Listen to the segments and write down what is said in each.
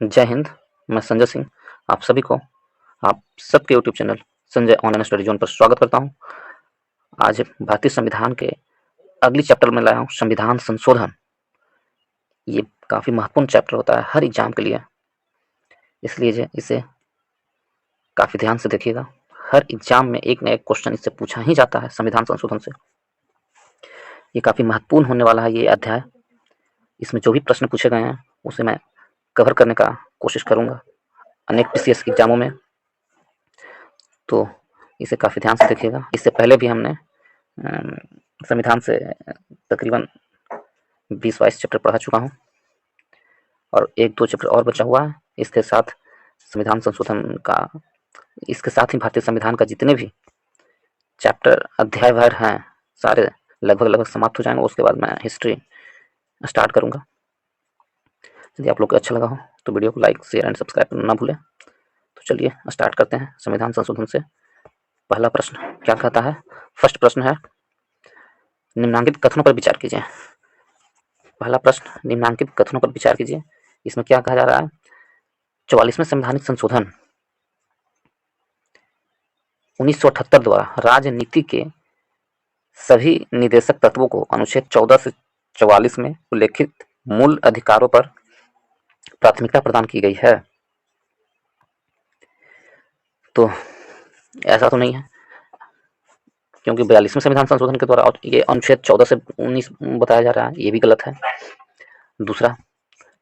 जय हिंद। मैं संजय सिंह आप सभी को आप सबके YouTube channel Sanjay online study zone पर स्वागत करता हूं। आज भारतीय संविधान के अगली चैप्टर में लाया हूं, संविधान संशोधन। ये काफ़ी महत्वपूर्ण चैप्टर होता है हर एग्जाम के लिए, इसलिए इसे काफ़ी ध्यान से देखिएगा। हर एग्जाम में एक न एक क्वेश्चन इससे पूछा ही जाता है संविधान संशोधन से। ये काफ़ी महत्वपूर्ण होने वाला है ये अध्याय। इसमें जो भी प्रश्न पूछे गए हैं उसे मैं कवर करने का कोशिश करूँगा अनेक पीसीएस एग्जामों में, तो इसे काफ़ी ध्यान से देखिएगा। इससे पहले भी हमने संविधान से तकरीबन 20-22 चैप्टर पढ़ा चुका हूँ और 1-2 चैप्टर और बचा हुआ है। इसके साथ संविधान संशोधन का, इसके साथ ही भारतीय संविधान का जितने भी चैप्टर अध्याय भर हैं सारे लगभग समाप्त हो जाएंगे। उसके बाद मैं हिस्ट्री स्टार्ट करूँगा। यदि आप लोग को अच्छा लगा हो तो वीडियो को लाइक, शेयर एंड सब्सक्राइब करना ना भूलें। तो चलिए स्टार्ट करते हैं संविधान संशोधन से। पहला प्रश्न क्या कहता है? फर्स्ट प्रश्न है, निम्नांकित कथनों पर विचार कीजिए। पहला प्रश्न, निम्नांकित कथनों पर विचार कीजिए। इसमें क्या कहा जा रहा है? 44वें संवैधानिक संशोधन 1978 द्वारा राजनीति के सभी निदेशक तत्वों को अनुच्छेद 14 से 44 में उल्लेखित मूल अधिकारों पर प्राथमिकता प्रदान की गई है। तो ऐसा तो नहीं है, क्योंकि 42वें संविधान संशोधन के द्वारा ये अनुच्छेद 14 से 19 बताया जा रहा है, ये भी गलत है। दूसरा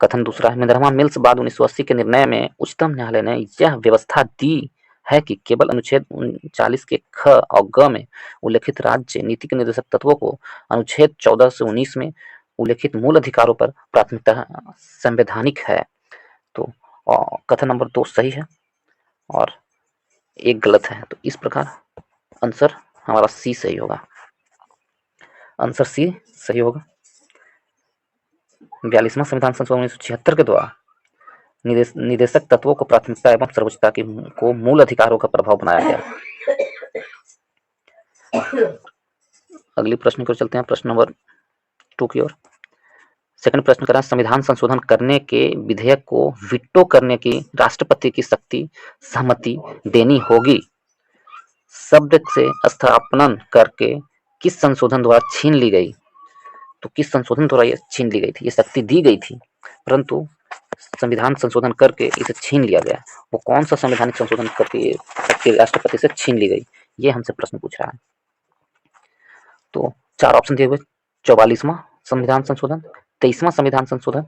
कथन दूसरा है, मिनर्वा मिल्स बाद 1980 के निर्णय में उच्चतम न्यायालय ने यह व्यवस्था दी है कि केवल अनुच्छेद 39 के ख और ग में उल्लेखित राज्य नीति के निर्देशक तत्वों को अनुच्छेद 14 से 19 में उल्लेखित मूल अधिकारों पर प्राथमिकता संवैधानिक है। तो कथन नंबर 2 सही है और एक गलत है। तो इस प्रकार आंसर हमारा सी सही होगा। आंसर सी सही होगा। 42वां संविधान संशोधन 1976 के द्वारा निदेशक तत्वों को प्राथमिकता एवं सर्वोच्चता को मूल अधिकारों का प्रभाव बनाया गया। अगली प्रश्न की ओर चलते हैं, प्रश्न नंबर 2 की ओर। सेकंड प्रश्न करा, संविधान संशोधन करने के विधेयक को वीटो करने की राष्ट्रपति की शक्ति सहमति देनी होगी शब्द से स्थानापन्न करके किस संशोधन द्वारा छीन ली गई? तो किस संशोधन द्वारा ये छीन ली गई थी? ये शक्ति दी गई थी परंतु संविधान संशोधन करके इसे छीन लिया गया। वो कौन सा संवैधानिक संशोधन करके राष्ट्रपति से छीन ली गई, ये हमसे प्रश्न पूछ रहा है। तो 4 ऑप्शन दिए हुए, 44वां संविधान संशोधन, 23वां संविधान संशोधन,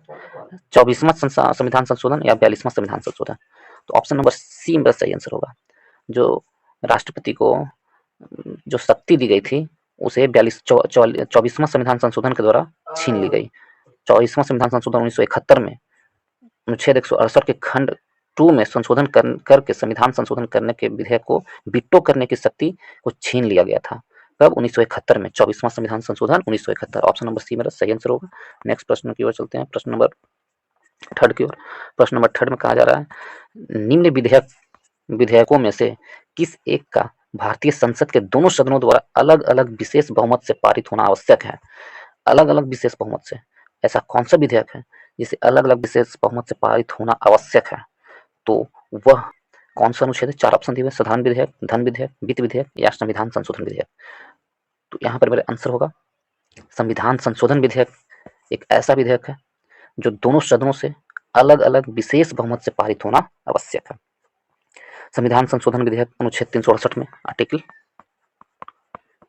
24वां संविधान संशोधन या 42वां संविधान संशोधन। तो ऑप्शन नंबर सी मेरा सही आंसर होगा। जो राष्ट्रपति को जो शक्ति दी गई थी उसे 24वां संविधान संशोधन के द्वारा छीन ली गई। 24वां संविधान संशोधन 1971 में अनुच्छेद 168 के खंड 2 में संशोधन करके संविधान संशोधन करने के विधेयक को वीटो करने की शक्ति को छीन लिया गया था। कब? 1971 में। 24वां संविधान संशोधन 1971। ऑप्शन नंबर सी मेरा सही आंसर होगा। नेक्स्ट प्रश्न की ओर चलते हैं, प्रश्न नंबर 3 की ओर। प्रश्न नंबर 3 में कहा जा रहा है, निम्न विधेयकों में से किस एक का भारतीय संसद के दोनों सदनों द्वारा अलग अलग विशेष बहुमत से पारित होना आवश्यक है? अलग अलग विशेष बहुमत से ऐसा कौन सा विधेयक है जिसे अलग अलग विशेष बहुमत से पारित होना आवश्यक है? तो वह कौन सा अनुच्छेद है? 4 ऑप्शन दिए हुए, साधारण विधेयक, धन विधेयक, वित्त विधेयक या संविधान संशोधन विधेयक। तो यहाँ पर मेरा आंसर होगा संविधान संशोधन विधेयक। एक ऐसा विधेयक है जो दोनों सदनों से अलग अलग विशेष बहुमत से पारित होना आवश्यक है। संविधान संशोधन विधेयक अनुच्छेद 368 में, आर्टिकल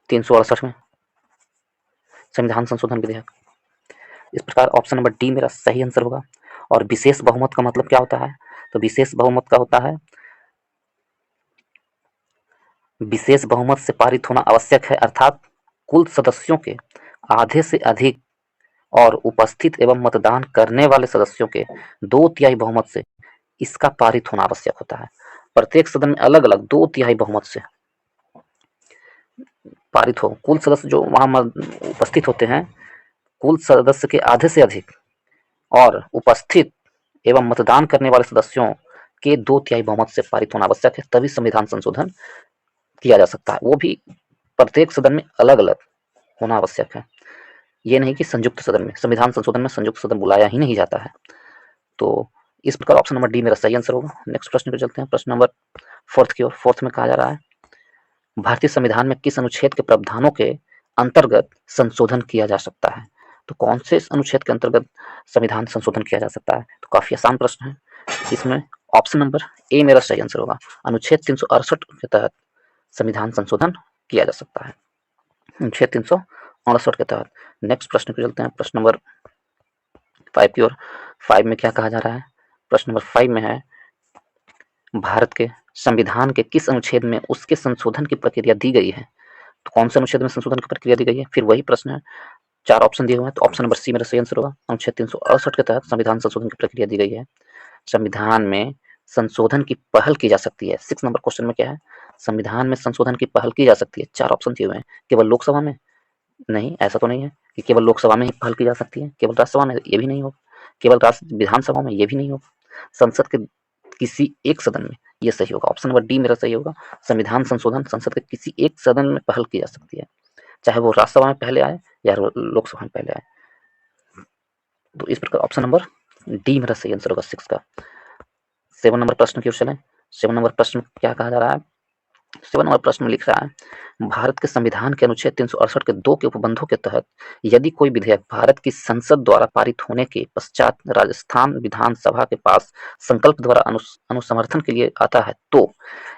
368 में संविधान संशोधन विधेयक। इस प्रकार ऑप्शन नंबर डी मेरा सही आंसर होगा। और विशेष बहुमत का मतलब क्या होता है? तो विशेष बहुमत का होता है, विशेष बहुमत से पारित होना आवश्यक है अर्थात कुल सदस्यों के आधे से अधिक और उपस्थित एवं मतदान करने वाले सदस्यों के 2/3 बहुमत से इसका पारित होना आवश्यक होता है। प्रत्येक सदन में अलग अलग 2/3 बहुमत से पारित हो। कुल सदस्य जो वहां उपस्थित होते हैं, कुल सदस्य के आधे से अधिक और उपस्थित एवं मतदान करने वाले सदस्यों के 2/3 बहुमत से पारित होना आवश्यक है, तभी संविधान संशोधन किया जा सकता है। वो भी प्रत्येक सदन में अलग अलग होना आवश्यक है। ये नहीं कि संयुक्त सदन में, संविधान संशोधन में संयुक्त सदन बुलाया ही नहीं जाता है। तो इस प्रकार ऑप्शन नंबर डी मेरा सही आंसर होगा। नेक्स्ट प्रश्न पे चलते हैं, प्रश्न नंबर फोर्थ की ओर। फोर्थ में कहा जा रहा है भारतीय संविधान में किस अनुच्छेद के प्रावधानों के अंतर्गत संशोधन किया जा सकता है। तो कौन से अनुच्छेद के अंतर्गत संविधान संशोधन किया जा सकता है। तो काफी आसान प्रश्न है। इसमें ऑप्शन नंबर ए मेरा सही आंसर होगा। अनुच्छेद 368 के तहत संविधान संशोधन किया जा सकता है, अनुच्छेद 368 के तहत। नेक्स्ट प्रश्न पे चलते हैं, प्रश्न नंबर 5 की ओर। 5 में क्या कहा जा रहा है। प्रश्न नंबर 5 में है भारत के संविधान के किस अनुच्छेद में उसके संशोधन की प्रक्रिया दी गई है। तो कौन से अनुच्छेद में संशोधन की प्रक्रिया दी गई है, फिर वही प्रश्न है। 4 ऑप्शन दिए हुए हैं, तो ऑप्शन नंबर सी मेरा सही आंसर होगा। अनुच्छेद 368 के तहत संविधान संशोधन की प्रक्रिया दी गई है। संविधान में संशोधन की पहल की जा सकती है। 6 नंबर क्वेश्चन में क्या है, संविधान में संशोधन की पहल की जा सकती है। 4 ऑप्शन दिए हुए हैं, केवल लोकसभा में, नहीं ऐसा तो नहीं है कि केवल लोकसभा में ही पहल की जा सकती है, केवल राज्यसभा में ये भी नहीं होगा, केवल विधानसभा में ये भी नहीं होगा, संसद के किसी एक सदन में, ये सही होगा। ऑप्शन नंबर डी मेरा सही होगा। संविधान संशोधन संसद के किसी एक सदन में पहल की जा सकती है, चाहे वो राज्यसभा में पहले आए या लोकसभा में पहले आए। तो इस प्रकार ऑप्शन नंबर डी मेरा सही आंसर होगा 6 का। 7 नंबर प्रश्न की ओर चलें। 7 नंबर प्रश्न में क्या कहा जा रहा है। 7 नंबर प्रश्न में लिख रहा है भारत के संविधान के अनुच्छेद 368 के 2 के उपबंधों के तहत यदि कोई विधेयक भारत की संसद द्वारा पारित होने के पश्चात राजस्थान विधानसभा के पास संकल्प द्वारा अनुसमर्थन के लिए आता है, तो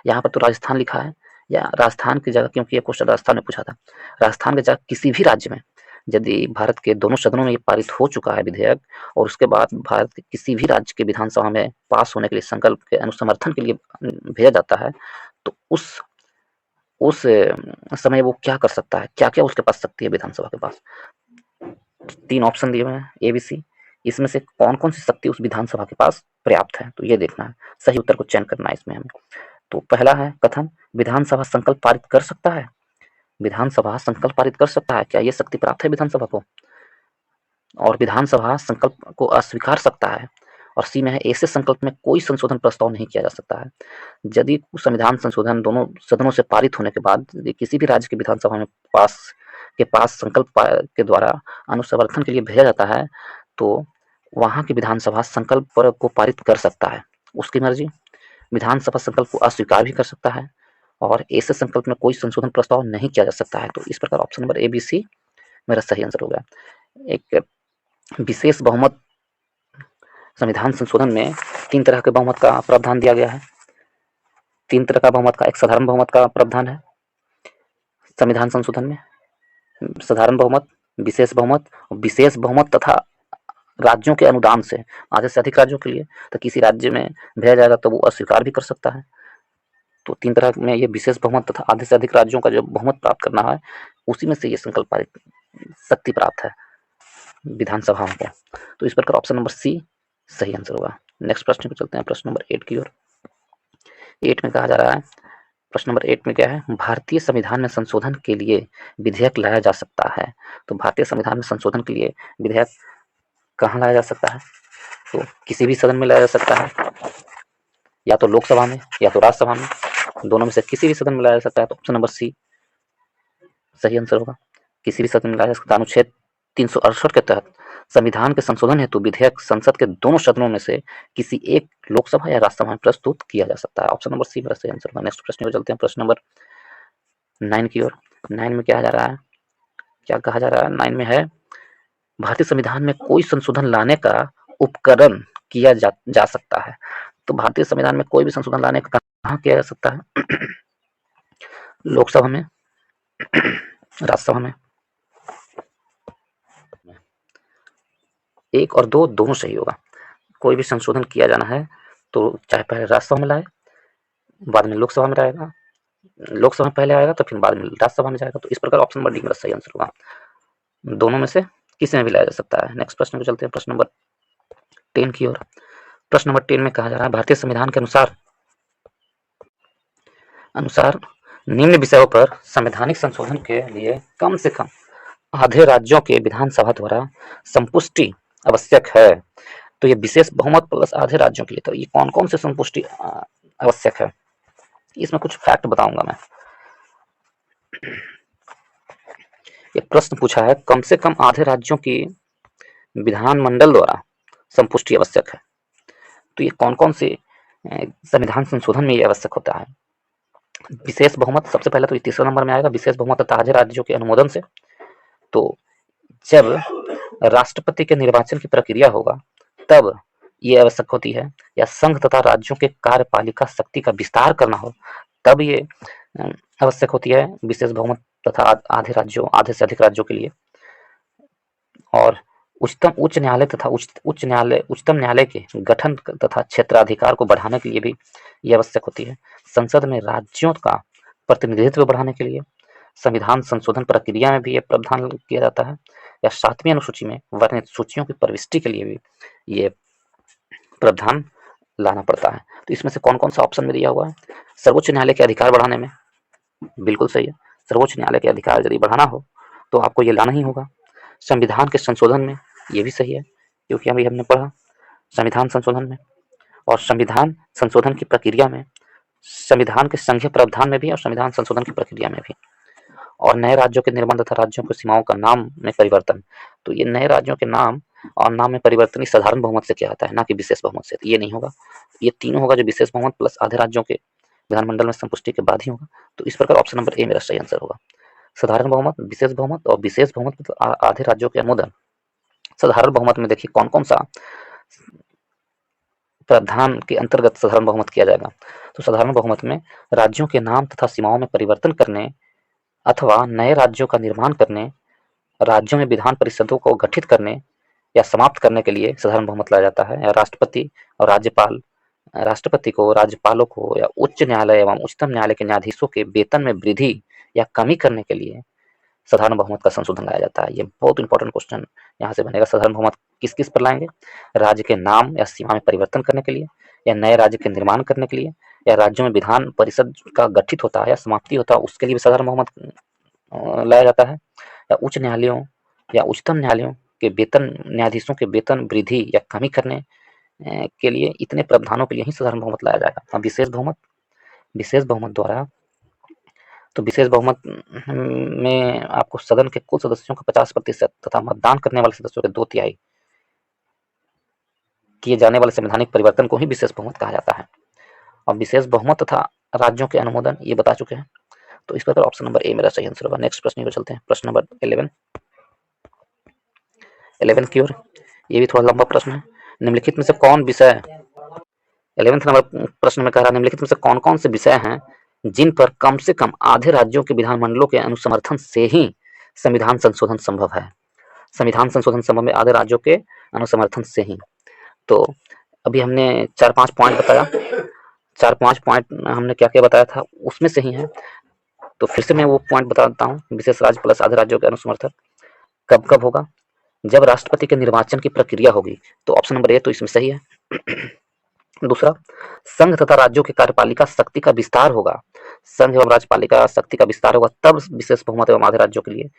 यहाँ पर तो राजस्थान लिखा है, या राजस्थान की जगह, क्योंकि ये क्वेश्चन राजस्थान में पूछा था, राजस्थान की जगह किसी भी राज्य में यदि भारत के दोनों सदनों में ये पारित हो चुका है विधेयक, और उसके बाद भारत के किसी भी राज्य के विधानसभा में पास होने के लिए संकल्प के अनुसमर्थन के लिए भेजा जाता है, तो उस समय वो क्या कर सकता है, क्या क्या उसके पास शक्ति है विधानसभा के पास। 3 ऑप्शन दिए हुए हैं ए बी सी, इसमें से कौन कौन सी शक्ति उस विधानसभा के पास पर्याप्त है, तो ये देखना है, सही उत्तर को चयन करना है इसमें हमें। तो पहला है कथन, विधानसभा संकल्प पारित कर सकता है। विधानसभा संकल्प पारित कर सकता है, क्या ये शक्ति प्राप्त है विधानसभा को। और विधानसभा संकल्प को अस्वीकार सकता है। और सी में है ऐसे संकल्प में कोई संशोधन प्रस्ताव नहीं किया जा सकता है। यदि संविधान संशोधन दोनों सदनों से पारित होने के बाद किसी भी राज्य की विधानसभा में पास संकल्प के द्वारा अनुसमर्थन के लिए भेजा जाता है, तो वहां की विधानसभा संकल्प को पारित कर सकता है, उसकी मर्जी। विधानसभा संकल्प को अस्वीकार भी कर सकता है, और ऐसे संकल्प में कोई संशोधन प्रस्ताव नहीं किया जा सकता है। तो इस प्रकार option number A B C मेरा सही आंसर होगा। एक विशेष बहुमत, संविधान संशोधन में 3 तरह के बहुमत का प्रावधान दिया गया है। 3 तरह का बहुमत का, एक साधारण बहुमत का प्रावधान है संविधान संशोधन में, साधारण बहुमत, विशेष बहुमत तथा राज्यों के अनुदान से, आधे से अधिक राज्यों के लिए, तो किसी राज्य में भेजा जाएगा तो वो अस्वीकार भी कर सकता है। तो 3 तरह में ये विशेष बहुमत तथा आधे से अधिक राज्यों का जो बहुमत प्राप्त करना है, उसी में से ये संकल्प पारित शक्ति प्राप्त है विधानसभाओं को। तो इस प्रकार ऑप्शन नंबर सी सही आंसर होगा। नेक्स्ट प्रश्न पे चलते हैं, प्रश्न नंबर 8 की ओर। 8 में कहा जा रहा है, प्रश्न नंबर 8 में क्या है, भारतीय संविधान में संशोधन के लिए विधेयक लाया जा सकता है। तो भारतीय संविधान में संशोधन के लिए विधेयक कहाँ लाया जा सकता है, तो किसी भी सदन में लाया जा सकता है, या तो लोकसभा में या तो राज्यसभा में, दोनों में से किसी भी सदन में लाया जा सकता है। तो ऑप्शन नंबर सी सही आंसर होगा, किसी भी सदन में लाया जा सकता है। अनुच्छेद 368 के तहत संविधान के संशोधन हेतु विधेयक संसद के दोनों सदनों में से किसी एक लोकसभा या राज्यसभा में प्रस्तुत किया जा सकता है। ऑप्शन नंबर सी मेरा सही आंसर होगा। नेक्स्ट प्रश्न को चलते हैं, प्रश्न नंबर 9 की ओर। 9 में क्या जा रहा है, क्या कहा जा रहा है, 9 में है भारतीय संविधान में कोई संशोधन लाने का उपकरण किया जा सकता है। तो भारतीय संविधान में कोई भी संशोधन लाने का कहाँ किया जा सकता है, लोकसभा में, राज्यसभा में। 1 और 2 दोनों सही होगा। कोई भी संशोधन किया जाना है तो चाहे पहले राज्यसभा में लाए, बाद में लोकसभा में आएगा, लोकसभा में पहले आएगा तो फिर बाद में राज्यसभा में जाएगा। तो इस प्रकार ऑप्शन नंबर डी मेरा सही आंसर होगा, दोनों में से किसी में भी लाया जा सकता है। नेक्स्ट प्रश्न को चलते हैं, प्रश्न नंबर 10 की ओर। प्रश्न नंबर 10 में कहा जा रहा है, भारतीय संविधान के अनुसार निम्न विषयों पर संवैधानिक संशोधन के लिए कम से कम आधे राज्यों के विधानसभा द्वारा संपुष्टि आवश्यक है। तो ये विशेष बहुमत प्लस आधे राज्यों के लिए, तो ये कौन कौन से संपुष्टि आवश्यक है, इसमें कुछ फैक्ट बताऊंगा मैं। ये प्रश्न पूछा है, कम से कम आधे राज्यों की विधानमंडल द्वारा संपुष्टि आवश्यक है। तो ये कौन कौन से संविधान संशोधन में ये आवश्यक होता है? विशेष बहुमत, सबसे पहले तो ये तीसरा नंबर में आएगा, विशेष बहुमत तथा आधे राज्यों के अनुमोदन से। तो जब राष्ट्रपति के निर्वाचन की प्रक्रिया होगा तब ये आवश्यक होती है, या संघ तथा राज्यों के कार्यपालिका शक्ति का विस्तार करना हो तब ये आवश्यक होती है विशेष बहुमत तथा आधे से अधिक राज्यों के लिए। और उच्च न्यायालय तथा उच्चतम न्यायालय के गठन तथा क्षेत्राधिकार को बढ़ाने के लिए भी ये आवश्यक होती है। संसद में राज्यों का प्रतिनिधित्व बढ़ाने के लिए संविधान संशोधन प्रक्रिया में भी ये प्रावधान किया जाता है, या 7वीं अनुसूची में वर्णित सूचियों की प्रविष्टि के लिए भी ये प्रावधान लाना पड़ता है। तो इसमें से कौन कौन सा ऑप्शन में दिया हुआ है? सर्वोच्च न्यायालय के अधिकार बढ़ाने में, बिल्कुल सही है। सर्वोच्च न्यायालय के अधिकार यदि बढ़ाना हो तो आपको ये लाना ही होगा। संविधान के संशोधन में, ये भी सही है क्योंकि अभी हमने पढ़ा संविधान संशोधन में। और संविधान संशोधन की प्रक्रिया में संविधान के संघीय प्रावधान में भी और संविधान संशोधन की प्रक्रिया में भी। और नए राज्यों के निर्माण तथा राज्यों की सीमाओं का नाम में परिवर्तन, तो ये नए राज्यों के नाम और नाम में परिवर्तन साधारण बहुमत से किया जाता है, ना कि विशेष बहुमत से। तो ये नहीं होगा, ये तीनों होगा जो विशेष बहुमत प्लस आधे राज्यों के विधानमंडल में संपुष्टि के बाद ही होगा। तो इस प्रकार ऑप्शन नंबर ए मेरा सही आंसर होगा। साधारण बहुमत, विशेष बहुमत और विशेष बहुमत मतलब आधे राज्यों के अनुमोदन। साधारण बहुमत में देखिए कौन कौन सा प्रावधान के अंतर्गत साधारण बहुमत किया जाएगा। तो साधारण बहुमत में राज्यों के नाम तथा सीमाओं में परिवर्तन करने अथवा नए राज्यों का निर्माण करने, राज्यों में विधान परिषदों को गठित करने या समाप्त करने के लिए साधारण बहुमत लाया जाता है। या राष्ट्रपति को, राज्यपालों को या उच्च न्यायालय एवं उच्चतम न्यायालय के न्यायाधीशों के वेतन में वृद्धि या कमी करने के लिए साधारण बहुमत का संशोधन लाया जाता है। ये बहुत इंपॉर्टेंट क्वेश्चन यहाँ से बनेगा। साधारण बहुमत किस किस पर लाएंगे? राज्य के नाम या सीमा में परिवर्तन करने के लिए, या नए राज्य के निर्माण करने के लिए, या राज्यों में विधान परिषद का गठित होता है या समाप्ति होता है उसके लिए भी साधारण बहुमत लाया जाता है, या उच्च न्यायालयों या उच्चतम न्यायालयों के वेतन, न्यायाधीशों के वेतन वृद्धि या कमी करने के लिए, इतने प्रावधानों के लिए ही साधारण बहुमत लाया जाएगा। अब विशेष बहुमत द्वारा, तो विशेष बहुमत में आपको सदन के कुल सदस्यों का 50% तथा मतदान करने वाले सदस्यों के 2/3 किए जाने वाले संवैधानिक परिवर्तन को ही विशेष बहुमत कहा जाता है। अब विशेष बहुमत तथा राज्यों के अनुमोदन ये बता चुके हैं, तो इस प्रकार ऑप्शन नंबर ए मेरा सही आंसर होगा। नेक्स्ट प्रश्न को चलते हैं, प्रश्न नंबर 11 की ओर। ये भी थोड़ा लंबा प्रश्न है। निम्नलिखित में से कौन विषय, 11वें नंबर प्रश्न में कह रहा है निम्नलिखित में से कौन कौन से विषय हैं जिन पर कम से कम आधे राज्यों के विधानमंडलों के अनुसमर्थन से ही संविधान संशोधन संभव है। संविधान संशोधन संभव में आधे राज्यों के अनुसमर्थन से ही। तो अभी हमने 4-5 पॉइंट बताया, 4-5 पॉइंट हमने क्या क्या बताया था उसमें से ही है। तो फिर से मैं वो पॉइंट बता देता हूँ। विशेष राज्य प्लस आधे राज्यों के अनुसमर्थन कब कब होगा? जब राष्ट्रपति के निर्वाचन की प्रक्रिया होगी, तो ऑप्शन नंबर ए तो इसमें सही है। दूसरा, संघ तथा राज्यों के कार्यपालिका शक्ति का विस्तार होगा, संघ एवं राज्यपालिका शक्ति का विस्तार होगा तब विशेष बहुमत एवं आधे राज्यों के लिए।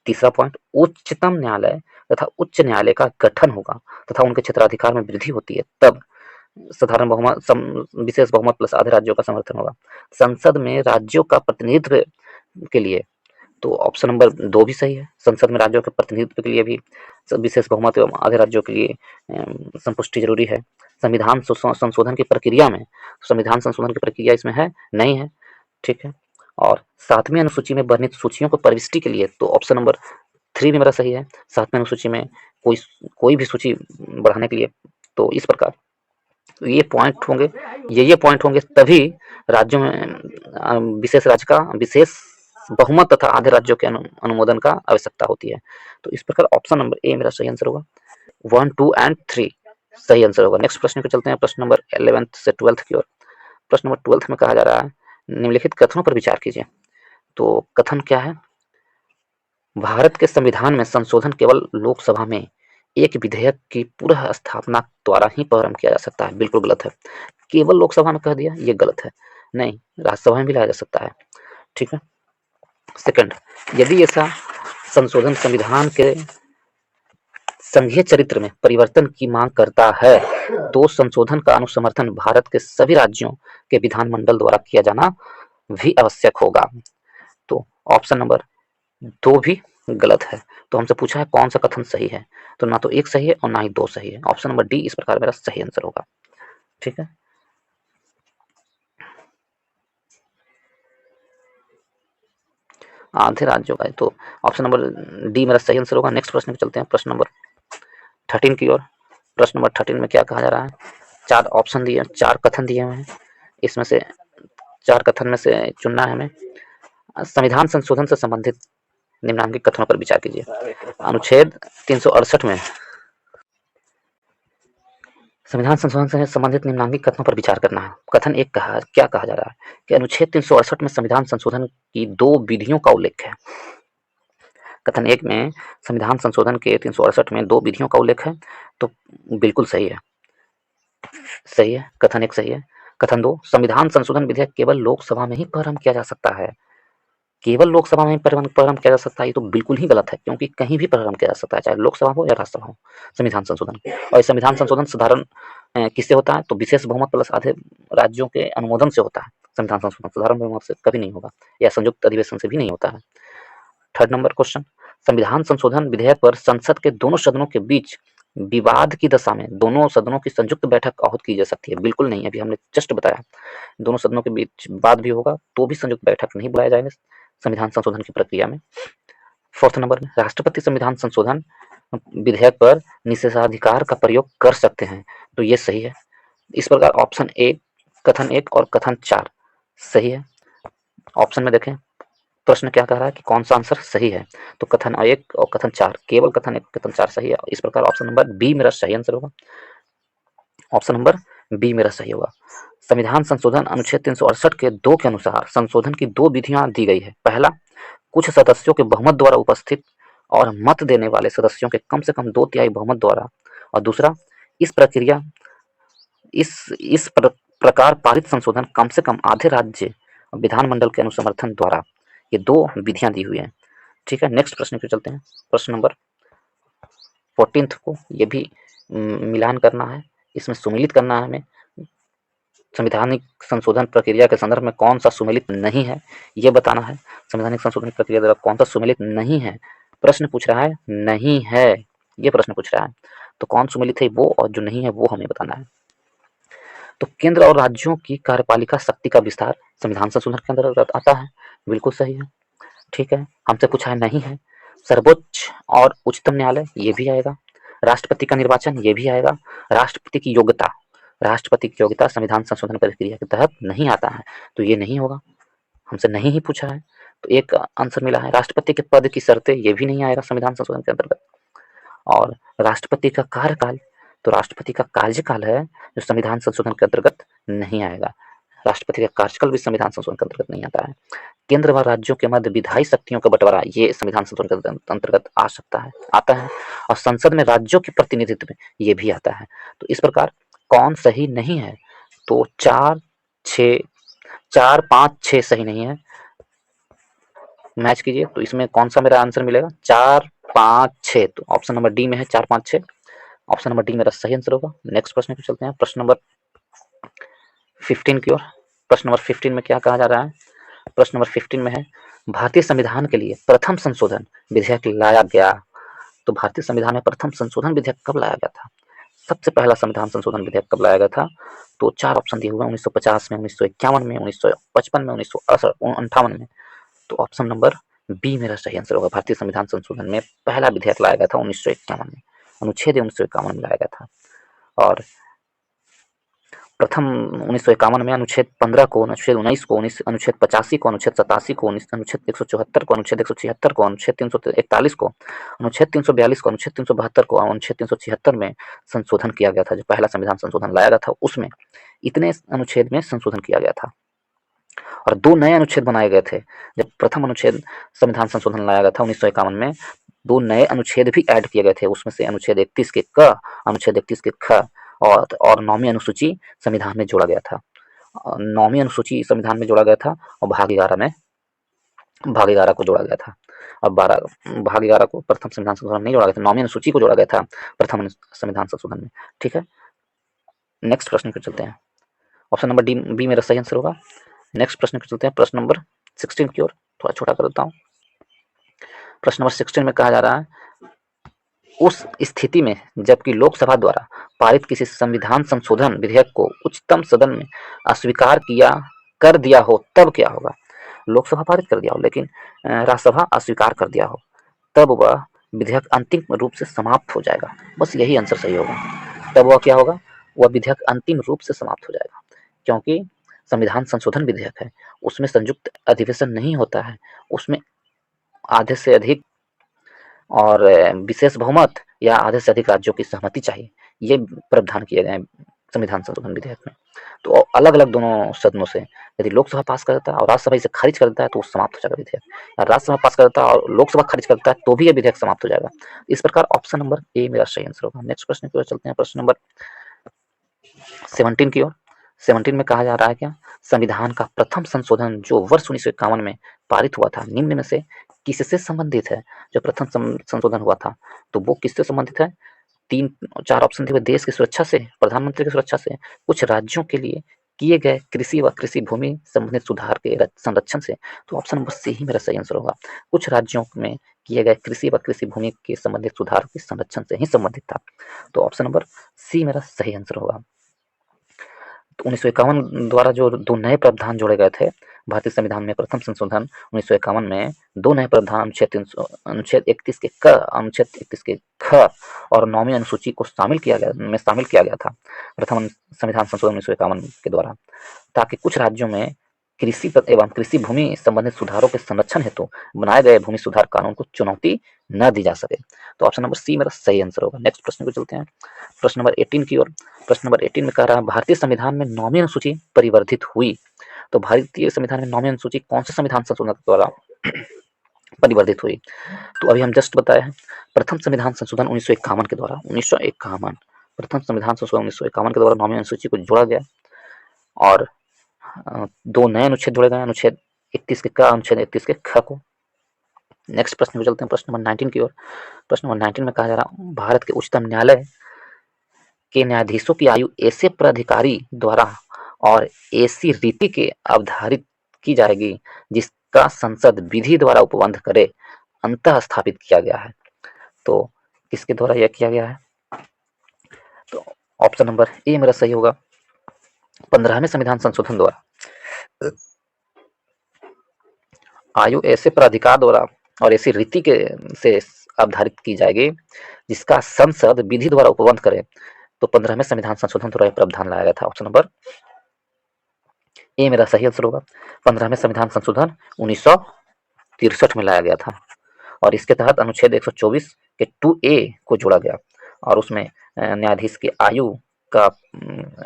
तीसरा पॉइंट, उच्चतम न्यायालय तथा उच्च न्यायालय का गठन होगा तथा उनके क्षेत्राधिकार में वृद्धि होती है तब साधारण बहुमत, विशेष बहुमत प्लस आधे राज्यों का समर्थन होगा। संसद में राज्यों का प्रतिनिधित्व के लिए, तो ऑप्शन नंबर 2 भी सही है। संसद में राज्यों के प्रतिनिधित्व के लिए भी विशेष बहुमत एवं आधे राज्यों के लिए संपुष्टि जरूरी है। संविधान संशोधन की प्रक्रिया में, संविधान संशोधन की प्रक्रिया इसमें है नहीं है, ठीक है। और 7वीं अनुसूची में वर्णित सूचियों को प्रविष्टि के लिए, तो ऑप्शन नंबर 3 भी मेरा सही है। 7वीं अनुसूची में कोई भी सूची बढ़ाने के लिए, तो इस प्रकार ये पॉइंट होंगे, ये पॉइंट होंगे तभी राज्यों में विशेष राज्य का विशेष बहुमत तथा आधे राज्यों के अनुमोदन का आवश्यकता होती है। तो इस प्रकार ऑप्शन नंबर ए मेरा सही आंसर होगा। 1, 2 एंड 3 सही आंसर होगा। नेक्स्ट प्रश्न को चलते हैं, प्रश्न नंबर 11th से 12th की ओर। प्रश्न नंबर 12th में कहा जा रहा है निम्नलिखित कथनों पर विचार कीजिए। तो कथन क्या है? भारत के संविधान में संशोधन केवल लोकसभा में एक विधेयक की पुनः स्थापना द्वारा ही प्रारंभ किया जा सकता है। बिल्कुल गलत है। केवल लोकसभा में कह दिया, ये गलत है। नहीं, राज्यसभा में भी लाया जा सकता है, ठीक है। सेकंड, यदि ऐसा संशोधन संविधान के संघीय चरित्र में परिवर्तन की मांग करता है तो संशोधन का अनुसमर्थन भारत के सभी राज्यों के विधानमंडल द्वारा किया जाना भी आवश्यक होगा। तो ऑप्शन नंबर 2 भी गलत है। तो हमसे पूछा है कौन सा कथन सही है, तो ना तो 1 सही है और ना ही 2 सही है। ऑप्शन नंबर डी इस प्रकार मेरा सही आंसर होगा। ठीक है, आधे राज्यों का है, तो ऑप्शन नंबर डी मेरा सही आंसर होगा। नेक्स्ट प्रश्न पे चलते हैं, प्रश्न नंबर 13 की ओर। प्रश्न नंबर 13 में क्या कहा जा रहा है, चार ऑप्शन दिए, चार कथन दिए हुए हैं, इसमें से चार कथन में से चुनना है हमें। संविधान संशोधन से संबंधित निम्नलिखित कथनों पर विचार कीजिए। अनुच्छेद 368 में संविधान संशोधन से संबंधित निम्नलिखित कथनों पर विचार करना है। कथन एक क्या कहा जा रहा है कि अनुच्छेद 368 में संविधान संशोधन की दो विधियों का उल्लेख है। कथन एक में संविधान संशोधन के 368 में दो विधियों का उल्लेख है, तो बिल्कुल सही है, सही है, कथन एक सही है। कथन दो, संविधान संशोधन विधेयक केवल लोकसभा में ही प्रारंभ किया जा सकता है। केवल लोकसभा में ही प्रारंभ किया जा सकता है, ये तो बिल्कुल ही गलत है, क्योंकि कहीं भी प्रारंभ किया जा सकता है, चाहे लोकसभा हो या राज्यसभा हो, संविधान संशोधन। और संविधान संशोधन साधारण किससे होता है, तो विशेष बहुमत प्लस आधे राज्यों के अनुमोदन से होता है। संविधान संशोधन साधारण बहुमत से कभी नहीं होगा, या संयुक्त अधिवेशन से भी नहीं होता है। थर्ड नंबर क्वेश्चन, संविधान संशोधन विधेयक पर संसद के दोनों सदनों के बीच विवाद की दशा में दोनों सदनों की संयुक्त बैठक आहूत की जा सकती है। बिल्कुल नहीं, अभी हमने जस्ट बताया, दोनों सदनों के बीच विवाद भी होगा तो भी संयुक्त बैठक नहीं बुलाया जाएगा संविधान संशोधन की प्रक्रिया में। फोर्थ नंबर में, राष्ट्रपति संविधान संशोधन विधेयक पर निषेधाधिकार का प्रयोग कर सकते हैं, तो ये सही है। इस प्रकार ऑप्शन ए, कथन एक और कथन चार सही है। ऑप्शन में देखें प्रश्न क्या कह रहा है कि कौन सा आंसर सही है, तो कथन एक और कथन चार, केवल कथन एक कथन चार सही है। इस प्रकार ऑप्शन नंबर बी मेरा सही आंसर होगा। ऑप्शन नंबर बी मेरा सही होगा। संविधान संशोधन अनुच्छेद 368 के दो के अनुसार संशोधन की दो विधियां दी गई है। पहला, कुछ सदस्यों के बहुमत द्वारा उपस्थित और मत देने वाले सदस्यों के कम से कम 2/3 बहुमत द्वारा, और दूसरा, इस प्रक्रिया इस प्रकार पारित संशोधन कम से कम आधे राज्य विधानमंडल के अनुसमर्थन द्वारा। ये दो विधियां दी हुई हैं। ठीक है, नेक्स्ट प्रश्न पे चलते हैं। प्रश्न नंबर 14 को ये भी मिलान करना है, इसमें सुमेलित करना है हमें। संवैधानिक संशोधन प्रक्रिया के संदर्भ में कौन सा सुमेलित नहीं है, ये बताना है। संवैधानिक संशोधन प्रक्रिया द्वारा कौन सा सुमेलित नहीं है, प्रश्न पूछ रहा है, नहीं है, ये प्रश्न पूछ रहा है। तो कौन सुमेलित है वो, और जो नहीं है वो हमें बताना है। तो केंद्र और राज्यों की कार्यपालिका शक्ति का विस्तार संविधान संशोधन के अंतर्गत आता है, बिल्कुल सही है। ठीक है, हमसे पूछा है नहीं है। सर्वोच्च और उच्चतम न्यायालय, ये भी आएगा। राष्ट्रपति का निर्वाचन, ये भी आएगा। राष्ट्रपति की योग्यता, राष्ट्रपति की योग्यता संविधान संशोधन प्रक्रिया के तहत नहीं आता है, तो ये नहीं होगा, हमसे नहीं ही पूछा है, तो एक आंसर मिला है। राष्ट्रपति के पद की शर्तें, ये भी नहीं आएगा संविधान संशोधन के अंतर्गत। और राष्ट्रपति का कार्यकाल, तो राष्ट्रपति का कार्यकाल है जो संविधान संशोधन के अंतर्गत नहीं आएगा। राष्ट्रपति का कार्यकाल भी संविधान संशोधन के अंतर्गत नहीं आता है। केंद्र व राज्यों के मध्य विधायी शक्तियों का बंटवारा, ये संविधान संशोधन के अंतर्गत आ सकता है, आता है। और संसद में राज्यों के प्रतिनिधित्व में, ये भी आता है। तो इस प्रकार कौन सही नहीं है, तो 4, 6, 4, 5, 6 सही नहीं है। मैच कीजिए, तो इसमें कौन सा मेरा आंसर मिलेगा, 4, 5, 6, तो ऑप्शन नंबर डी में है 4, 5, 6। ऑप्शन नंबर डी मेरा सही आंसर होगा। नेक्स्ट प्रश्न पे चलते हैं, प्रश्न नंबर 15 की ओर। प्रश्न नंबर 15 में क्या कहा जा रहा है, प्रश्न नंबर 15 में है, भारतीय संविधान के लिए प्रथम संशोधन विधेयक लाया गया। तो भारतीय संविधान में प्रथम संशोधन विधेयक कब लाया गया था, सबसे पहला संविधान संशोधन विधेयक कब लाया गया था, तो चार ऑप्शन दिए हुए हैं, 1950 में, 1951 में, 1955 में, 1958 में। तो ऑप्शन नंबर बी मेरा सही आंसर होगा। भारतीय संविधान संशोधन में पहला विधेयक लाया गया था 1951 में, अनुच्छेद 1951 में लाया गया था। और प्रथम 1951 में अनुच्छेद 15 को, अनुच्छेद 19 को, अनुच्छेद 85 को, अनुच्छेद 87 को, अनुच्छेद 174 को, अनुच्छेद 176 को, अनुच्छेद 341 को, अनुच्छेद 342 को, अनुच्छेद 372 को, अनुच्छेद 376 में संशोधन किया गया था। जो पहला संविधान संशोधन लाया गया था उसमें इतने अनुच्छेद में संशोधन किया गया था, और दो नए अनुच्छेद बनाए गए थे। जब प्रथम अनुच्छेद संविधान संशोधन लाया गया था 1951 में, दो नए अनुच्छेद भी ऐड किए गए थे, उसमें से अनुच्छेद 31 के क, अनुच्छेद 31 के ख, और 9वीं अनुसूची संविधान में जोड़ा गया था। 9वीं अनुसूची संविधान में जोड़ा गया था, और भाग 11 को जोड़ा गया था। और भाग 11 को प्रथम संविधान संशोधन नहीं जोड़ा गया था, 9वीं अनुसूची को जोड़ा गया था प्रथम संविधान संशोधन में। ठीक है, नेक्स्ट प्रश्न पर चलते हैं। ऑप्शन नंबर डी, बी मेरा सही आंसर होगा। नेक्स्ट प्रश्न पर चलते हैं, प्रश्न नंबर 16 की ओर। थोड़ा छोटा कर देता हूँ। प्रश्न नंबर 16 में कहा जा रहा है, उस स्थिति में जबकि लोकसभा द्वारा पारित किसी संविधान संशोधन विधेयक को उच्चतम सदन में अस्वीकार किया कर दिया हो तब क्या होगा? लोकसभा पारित कर दिया हो लेकिन राज्यसभा अस्वीकार कर दिया हो, तब वह विधेयक अंतिम रूप से समाप्त हो जाएगा। बस यही आंसर सही होगा। तब वह क्या होगा? वह विधेयक अंतिम रूप से समाप्त हो जाएगा, क्योंकि संविधान संशोधन विधेयक है, उसमें संयुक्त अधिवेशन नहीं होता है, उसमें आधे से अधिक और विशेष बहुमत या आधे से अधिक राज्यों की सहमति चाहिए, ये प्रावधान किए गए हैं संविधान संशोधन विधेयक में। तो अलग अलग दोनों सदनों से यदि लोकसभा पास कर देता है और राज्यसभा इसे खारिज कर देता है तो वो समाप्त हो जाएगा विधेयक। और राज्यसभा पास कर देता है और लोकसभा खारिज कर देता है तो भी ये विधेयक समाप्त हो जाएगा। इस प्रकार ऑप्शन नंबर ए मेरा सही आंसर होगा। नेक्स्ट प्रश्न की ओर चलते हैं, प्रश्न नंबर 17 की ओर। 17 में कहा जा रहा है क्या? संविधान का प्रथम संशोधन जो वर्ष 1951 में पारित हुआ था, निम्न में से किससे संबंधित है? जो प्रथम संशोधन हुआ था तो वो किससे संबंधित है? 3-4 ऑप्शन थे, वो देश की सुरक्षा से, प्रधानमंत्री की सुरक्षा से, कुछ राज्यों के लिए किए गए कृषि व कृषि भूमि संबंधित सुधार के संरक्षण से। तो ऑप्शन नंबर सी ही मेरा सही आंसर होगा। कुछ राज्यों में किए गए कृषि व कृषि भूमि के संबंधित सुधार के संरक्षण से ही संबंधित था। तो ऑप्शन नंबर सी मेरा सही आंसर होगा। तो 1951 द्वारा जो 2 नए प्रावधान जोड़े गए थे भारतीय संविधान में, प्रथम संशोधन 1951 में 2 नए प्रावधान अनुच्छेद 31 के क, अनुच्छेद 31 के ख और 9वीं अनुसूची को शामिल किया गया था प्रथम संविधान संशोधन 1951 के द्वारा, ताकि कुछ राज्यों में कृषि एवं कृषि भूमि संबंधित सुधारों के संरक्षण हेतु बनाए गए भूमि सुधार कानून को चुनौती न दी जा सके। तो ऑप्शन नंबर सी मेरा सही आंसर होगा। नेक्स्ट प्रश्न को चलते हैं, प्रश्न नंबर 18 की ओर। प्रश्न नंबर 18 में कह रहा है भारतीय संविधान में 9वीं अनुसूची परिवर्धित हुई। तो भारतीय संविधान में 9वीं अनुसूची कौन से संविधान संशोधन द्वारा परिवर्धित हुई? तो अभी हम जस्ट बताए हैं, प्रथम संविधान संशोधन 1951 के द्वारा, 1951 प्रथम संविधान संशोधन 1951 के द्वारा 9वीं अनुसूची को जोड़ा गया और 2 नए अनुच्छेद जोड़े गए, अनुच्छेद 31 के क, अनुच्छेद 31 के ख को। नेक्स्ट प्रश्न को चलते हैं, प्रश्न नंबर 19 की ओर। प्रश्न नंबर 19 में कहा जा रहा भारत के उच्चतम न्यायालय के न्यायाधीशों की आयु ऐसे प्राधिकारी द्वारा और ऐसी रीति के अवधारित की जाएगी जिसका संसद विधि द्वारा उपबंध करे अंतः स्थापित किया गया है। तो किसके द्वारा यह किया गया है? तो ऑप्शन नंबर ए मेरा सही होगा। 15वें संविधान संशोधन द्वारा आयु ऐसे प्राधिकार द्वारा और ऐसी रीति के से अवधारित की जाएगी जिसका संसद विधि द्वारा उपबंध करे। तो 15वें संविधान संशोधन द्वारा प्रावधान लाया गया था। ऑप्शन नंबर ए मेरा सही आंसर होगा। 15वें संविधान संशोधन 1963 में लाया गया था और इसके तहत अनुच्छेद 124 के 2A को जोड़ा गया और उसमें न्यायाधीश की आयु का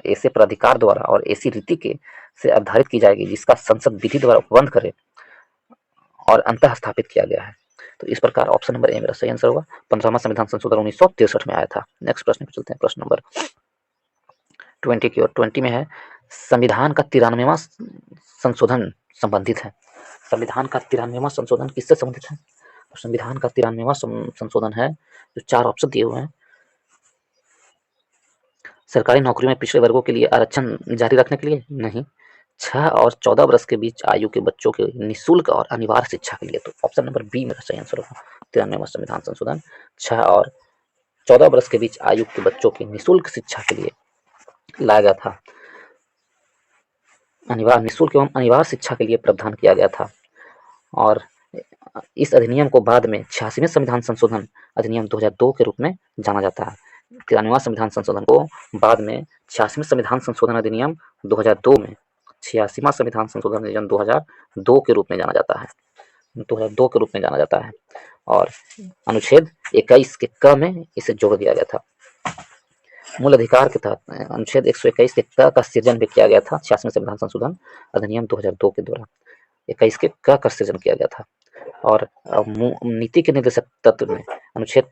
ऐसे प्राधिकार द्वारा और ऐसी रीति के से अवधारित की जाएगी जिसका संसद विधि द्वारा उपबंध करे और अंतः स्थापित किया गया है। तो इस प्रकार ऑप्शन नंबर ए मेरा सही आंसर होगा। 15वां संविधान संशोधन 1963 में आया था। नेक्स्ट प्रश्न पे चलते हैं, प्रश्न नंबर 20 की ओर। 20 में है संविधान का 93वां संशोधन संबंधित है। संविधान का 93वां संशोधन किससे संबंधित है? तो संविधान का 93वां संशोधन है जो 4 ऑप्शन दिए हुए हैं, सरकारी नौकरियों में पिछड़े वर्गों के लिए आरक्षण जारी रखने के लिए नहीं, 6 और 14 वर्ष के बीच आयु के बच्चों के निःशुल्क और अनिवार्य शिक्षा के लिए। तो ऑप्शन नंबर बी मेरा सही आंसर होगा। 93वां संविधान संशोधन 6 और 14 वर्ष के बीच आयु के बच्चों की निःशुल्क शिक्षा के लिए लाया गया था। निःशुल्क एवं अनिवार्य शिक्षा के लिए प्रावधान किया गया था और इस अधिनियम को बाद में 86वें संविधान संशोधन अधिनियम 2002 के रूप में जाना जाता है। 93वां संविधान संशोधन को बाद में 86वें संविधान संशोधन अधिनियम 2002 में 86वां संविधान संशोधन अधिनियम 2002 के रूप में जाना जाता है, 2002 के रूप में जाना जाता है और अनुच्छेद 21 के क में इसे जोड़ दिया गया था। मूल अधिकार के तहत अनुच्छेद 121 के क का सृजन भी किया गया था 86वें संविधान संशोधन अधिनियम 2002 के द्वारा। 21 के क का सृजन किया गया था और नीति के निर्देशक तत्व में अनुच्छेद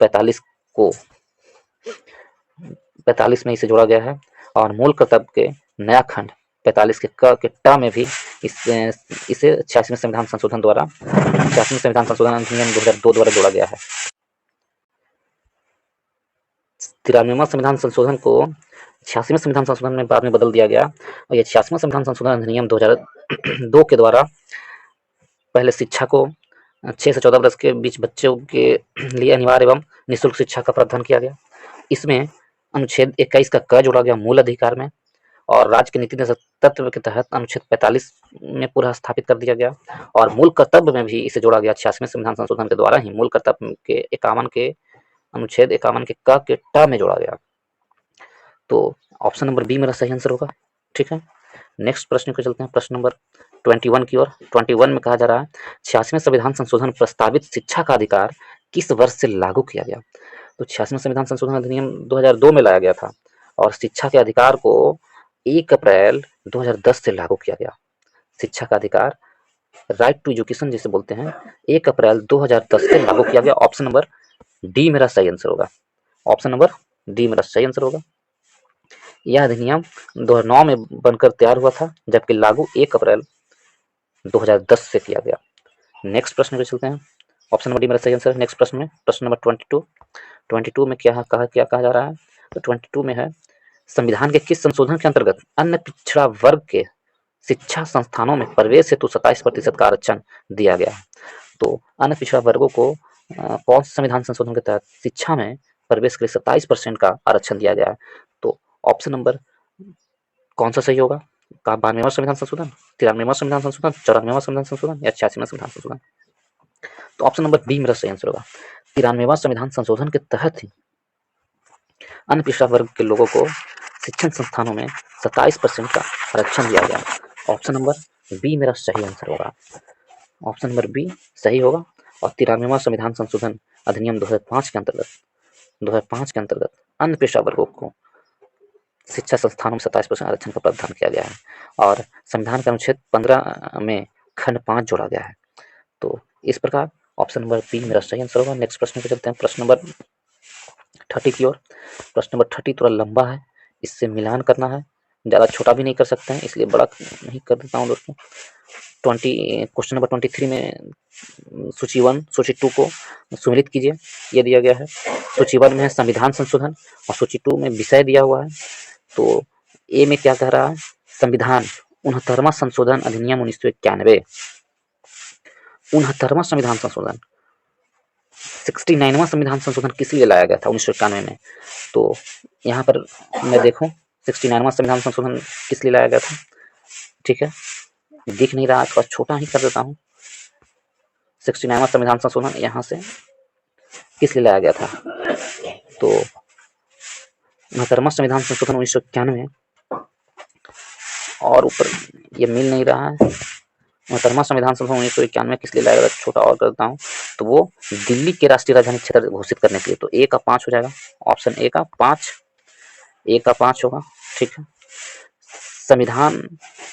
45 में इसे जोड़ा गया है और मूल कर्तव्य के नया खंड 45 के क के ट में भी इसे 86वें संविधान संशोधन द्वारा 86वें संविधान संशोधन अधिनियम 2002 द्वारा जोड़ा गया है। 93वां संविधान संशोधन को 86वें संविधान संशोधन में बाद में बदल दिया गया और यह 86वां संविधान संशोधन अधिनियम 2002 के द्वारा पहले शिक्षा को 6 से 14 वर्ष के बीच बच्चों के लिए अनिवार्य एवं निःशुल्क शिक्षा का प्रावधान किया गया। इसमें अनुच्छेद 21 का क जोड़ा गया मूल अधिकार में, और राज्य के नीति निदेशक तत्व के तहत अनुच्छेद 45 में पूरा स्थापित कर दिया गया, और मूल कर्तव्य में भी इसे जोड़ा गया। 86वें संविधान संशोधन के द्वारा ही मूल कर्तव्य के 51 के अनुच्छेद 51 के क के ट में जोड़ा गया। तो ऑप्शन नंबर बी मेरा सही आंसर होगा। ठीक है, नेक्स्ट प्रश्न को चलते हैं, प्रश्न नंबर 21 की ओर। 21 में कहा जा रहा है 86वें संविधान संशोधन प्रस्तावित शिक्षा का अधिकार किस वर्ष से लागू किया गया। तो 86वें संविधान संशोधन अधिनियम 2002 में लाया गया था, और शिक्षा के अधिकार को 1 अप्रैल 2010 से लागू किया गया। शिक्षा का अधिकार, राइट टू एजुकेशन जिसे बोलते हैं, 1 अप्रैल 2010 से लागू किया गया। ऑप्शन नंबर डी मेरा सही आंसर होगा। ऑप्शन नंबर डी मेरा सही आंसर होगा। यह अधिनियम 2009 में बनकर तैयार हुआ था, जबकि लागू 1 अप्रैल 2010 से किया गया। नेक्स्ट प्रश्न पे चलते हैं, ऑप्शन नंबर डी मेरा सही आंसर है। नेक्स्ट प्रश्न में, प्रश्न नंबर 22 में क्या कहा जा रहा है। तो 22 में है संविधान के किस संशोधन के अंतर्गत अन्य पिछड़ा वर्ग के शिक्षा संस्थानों में प्रवेश हेतु 27% का आरक्षण दिया गया है। तो अन्य पिछड़ा वर्गों को कौन से संविधान संशोधन के तहत शिक्षा में प्रवेश के लिए 27% का आरक्षण दिया गया है। तो ऑप्शन नंबर कौन सा सही होगा। 92वां संविधान संशोधन, 93वां संविधान संशोधन, 94वां संविधान संशोधन या 86वां संविधान संशोधन। तो ऑप्शन नंबर बी मेरा सही आंसर होगा। 93वां संविधान संशोधन के तहत ही अन्य पिछड़ा वर्ग के लोगों को शिक्षण संस्थानों में 27% का आरक्षण दिया गया। ऑप्शन नंबर बी मेरा सही आंसर होगा। ऑप्शन नंबर बी सही होगा। और 93वां संविधान संशोधन अधिनियम 2005 के अंतर्गत अन्य पिछड़ा वर्गों को शिक्षा संस्थानों में 27% आरक्षण का प्रावधान किया गया है, और संविधान के अनुच्छेद 15 में खंड 5 जोड़ा गया है। तो इस प्रकार ऑप्शन नंबर बी मेरा सही आंसर होगा। नेक्स्ट प्रश्न पे चलते हैं, प्रश्न नंबर 30 की ओर। प्रश्न नंबर 30 थोड़ा लंबा है, इससे मिलान करना है, ज़्यादा छोटा भी नहीं कर सकते हैं, इसलिए बड़ा नहीं कर देता हूँ दोस्तों। क्वेश्चन नंबर 23 में सूची 1 सूची 2 को सुमेलित कीजिए, ये दिया गया है। सूची 1 में है संविधान संशोधन, और सूची 2 में विषय दिया हुआ है। तो ए में क्या कह रहा है, संविधान 69वां संशोधन अधिनियम 1991, 69वां संविधान संशोधन, 69वां संविधान संशोधन किस लिए लाया गया था 1991 में। तो यहाँ पर मैं देखूं 69वां संविधान संशोधन किस लिए लाया गया था। ठीक है, दिख नहीं रहा, थोड़ा छोटा ही कर देता हूँ। 69वां संविधान संशोधन यहाँ से किस लिए लाया गया था। तो 69वां संविधान संशोधन 1991, और ऊपर ये मिल नहीं रहा है। 69वां संविधान संशोधन 1991 किस लिए लाया गया, छोटा और करता हूँ। तो वो दिल्ली के राष्ट्रीय राजधानी क्षेत्र घोषित करने के लिए। तो ए का 5 हो जाएगा, ऑप्शन ए का 5, ए का 5 होगा। ठीक है, संविधान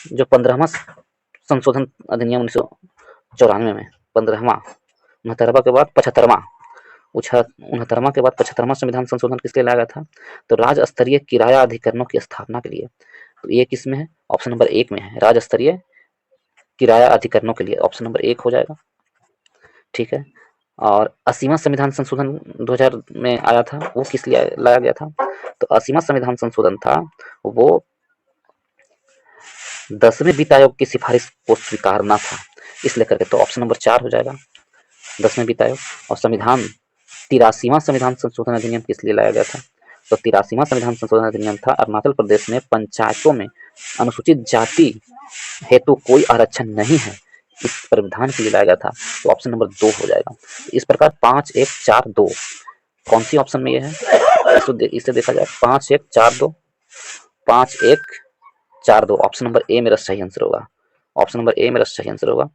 जो 15वां संशोधन अधिनियम 1994 में 15वां, 69वां के बाद 75वां, 69वां के बाद 75वां संविधान संशोधन किस लिए लाया गया था। तो राज्य स्तरीय किराया अधिकरणों की स्थापना के लिए। तो ये किस में है, ऑप्शन नंबर 1 में है, राज्य स्तरीय किराया अधिकरणों के लिए, ऑप्शन नंबर 1 हो जाएगा। ठीक है, और 80वां संविधान संशोधन 2000 में आया था, वो किस लिए लाया गया था। तो 80वां संविधान संशोधन था वो 10वें वित्त आयोग की सिफारिश को स्वीकारना था, इसलिए करके। तो ऑप्शन नंबर 4 हो जाएगा, 10वें वित्त आयोग। और संविधान 83वां संविधान संशोधन अधिनियम किस लिए लाया गया था। तो 83वां संविधान संशोधन अधिनियम था अरुणाचल प्रदेश में पंचायतों में अनुसूचित जाति हेतु कोई आरक्षण नहीं है, इस प्रावधान के लिए लाया गया था। तो ऑप्शन नंबर 2 हो जाएगा। इस प्रकार 5 1 4 2 कौन सी ऑप्शन में ये है, इसे देखा जाए 5 1 4 2, 5 1 4 2, ऑप्शन नंबर ए मेरा सही आंसर होगा। ऑप्शन नंबर ए मेरा सही आंसर होगा।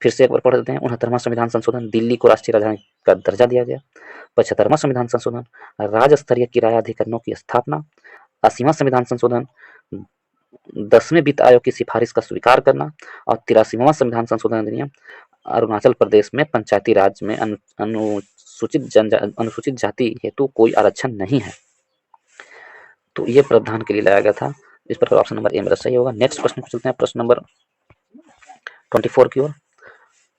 फिर से एक बार पढ़ देते हैं। 69वां संविधान संशोधन, दिल्ली को राष्ट्रीय राजधानी का दर्जा दिया गया। 75वां संविधान संशोधन, राज्य स्तरीय किराया अधिकरणों की स्थापना। 80वां संविधान संशोधन, 10वें वित्त आयोग की सिफारिश का स्वीकार करना। और 83वां संविधान संशोधन अधिनियम, अरुणाचल प्रदेश में पंचायती राज में अनुसूचित जाति हेतु कोई आरक्षण नहीं है, तो ये प्रावधान के लिए लाया गया था। इस प्रकार ऑप्शन नंबर ए मेरा सही होगा। नेक्स्ट प्रश्न को चलते हैं, प्रश्न नंबर 24 की ओर।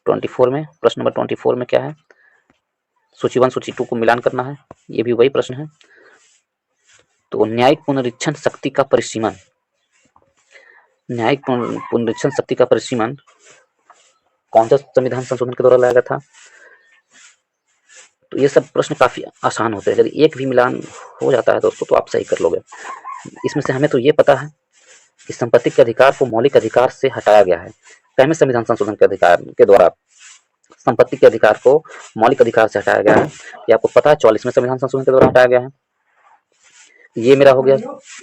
24 में, प्रश्न नंबर 24 में क्या है, सूची 1 सूची 2 को मिलान करना है, ये भी वही प्रश्न है। तो न्यायिक पुनरीक्षण शक्ति का परिसीमन, न्यायिक पुनरीक्षण शक्ति का परिसीमन कौन सा संविधान संशोधन के द्वारा लाया गया था? तो ये सब प्रश्न काफी आसान होते हैं, यदि एक भी मिलान हो जाता है दोस्तों तो आप सही कर लोगे। इसमें से हमें तो ये पता है कि संपत्ति के अधिकार को मौलिक अधिकार से हटाया गया है। पहले संविधान संशोधन के अधिकार के द्वारा संपत्ति के अधिकार को मौलिक अधिकार से हटाया गया है, ये आपको पता है। 44वें संविधान संशोधन के द्वारा हटाया गया है। ये मेरा हो गया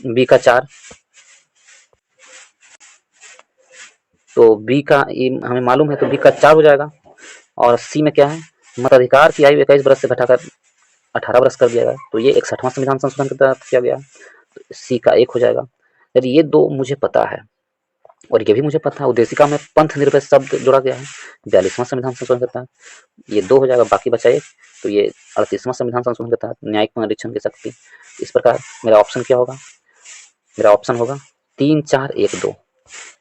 बी का 4। तो बी का हमें मालूम है, तो बी का 4 हो जाएगा। और सी में क्या है, मताधिकार की आयु 21 वर्ष से घटाकर 18 वर्ष कर दिया गया, तो ये 61वां संविधान संशोधन के तहत किया गया। तो सी का 1 हो जाएगा। यदि ये 2 मुझे पता है और ये भी मुझे पता है, उद्देशिका में पंथ निरपेक्ष शब्द जोड़ा गया है 42वां संविधान संशोधन के तहत, ये 2 हो जाएगा, बाकी बचा 1। तो ये 38वां संविधान संशोधन के तहत न्यायिक पुनरीक्षण की शक्ति। इस प्रकार मेरा ऑप्शन क्या होगा? मेरा ऑप्शन होगा 3, 4, 1, 2।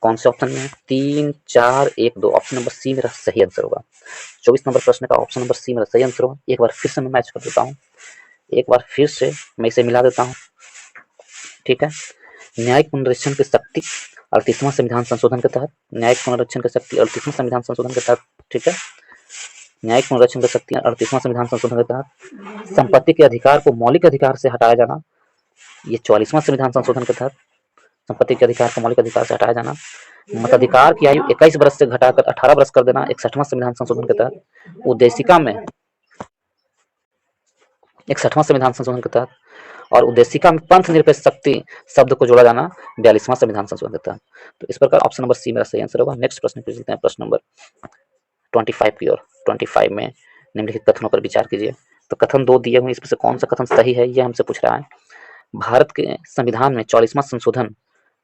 कौन से ऑप्शन में है? 3, 4, 1, 2। ऑप्शन नंबर सी मेरा सही आंसर होगा। 24 नंबर प्रश्न का ऑप्शन नंबर सी मेरा सही आंसर होगा। एक बार फिर से मैं मैच कर देता हूँ, एक बार फिर से मैं इसे मिला देता हूँ, ठीक है। न्यायिक पुनरीक्षण की शक्ति 38वां संविधान संशोधन के तहत, न्यायिक पुनरीक्षण की शक्ति 38वां संविधान संशोधन के तहत, ठीक है। न्यायिक पुनरीक्षण की शक्ति 38वां संविधान संशोधन के तहत। संपत्ति के अधिकार को मौलिक अधिकार से हटाया जाना, ये 44वां संविधान संशोधन के तहत संपत्ति के अधिकार को मौलिक अधिकार से हटाया जाना। मताधिकार की आयु 21 वर्ष से घटाकर 18 वर्ष कर देना 61वां संविधान संशोधन के तहत। उद्देशिका में 61वां संविधान संशोधन के तहत, और उद्देशिका में पंथ निरपेक्ष शक्ति शब्द को जोड़ा जाना 42वां संविधान संशोधन के तहत। तो इस प्रकार ऑप्शन नंबर सी मेरा सही आंसर होगा। नेक्स्ट प्रश्न पे चलते हैं, प्रश्न नंबर 25 की ओर। 25 में निम्नलिखित कथनों पर विचार कीजिए। तो कथन 2 दिए हुए, इसमें से कौन सा कथन सही है, ये हमसे पूछ रहा है। भारत के संविधान में 44वां संशोधन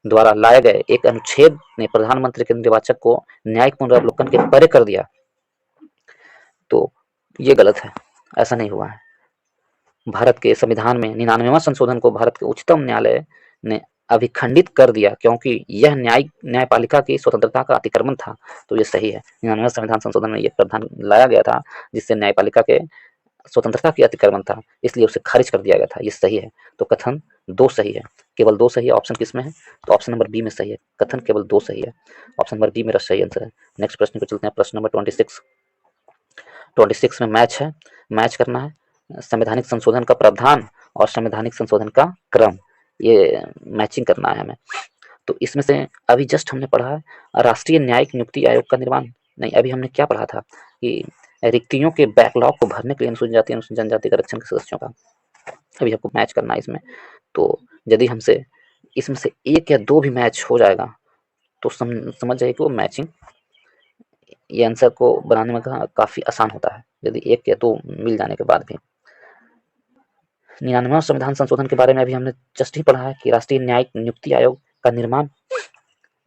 द्वारा लाए गए एक अनुच्छेद ने प्रधानमंत्री के निर्वाचक को न्यायिक पुनरावलोकन के परे कर दिया। तो ये गलत है, ऐसा नहीं हुआ है। भारत के संविधान में 99वां संशोधन को भारत के उच्चतम न्यायालय ने अभिखंडित कर दिया, क्योंकि यह न्यायपालिका की स्वतंत्रता का अतिक्रमण था। तो ये सही है, 99वां संविधान संशोधन में यह प्रावधान लाया गया था जिससे न्यायपालिका के स्वतंत्रता की अतिक्रमण था, इसलिए उसे खारिज कर दिया गया था। ये सही है। तो कथन 2 सही है, केवल 2 सही है। ऑप्शन किस में है? तो ऑप्शन नंबर बी में सही है, कथन केवल 2 सही है। ऑप्शन नंबर बी मेरा सही आंसर है। नेक्स्ट प्रश्न पे चलते हैं, प्रश्न नंबर 26 में मैच है, मैच करना है संवैधानिक संशोधन का प्रावधान और संवैधानिक संशोधन का क्रम, ये मैचिंग करना है हमें। तो इसमें से अभी जस्ट हमने पढ़ा है राष्ट्रीय न्यायिक नियुक्ति आयोग का निर्माण, नहीं, अभी हमने क्या पढ़ा था कि रिक्तियों के बैकलॉग को भरने के लिए अनुसूचित जाति अनुसूचित जनजाति के आरक्षण के सदस्यों का, अभी आपको मैच करना है इसमें। तो यदि हमसे इसमें से 1 या 2 भी मैच हो जाएगा तो समझ जाइए कि वो मैचिंग, ये आंसर को बनाने में काफी आसान होता है यदि 1 या 2 मिल जाने के बाद भी। 99वां संविधान संशोधन के बारे में अभी हमने जस्ट ही पढ़ा है कि राष्ट्रीय न्यायिक नियुक्ति आयोग का निर्माण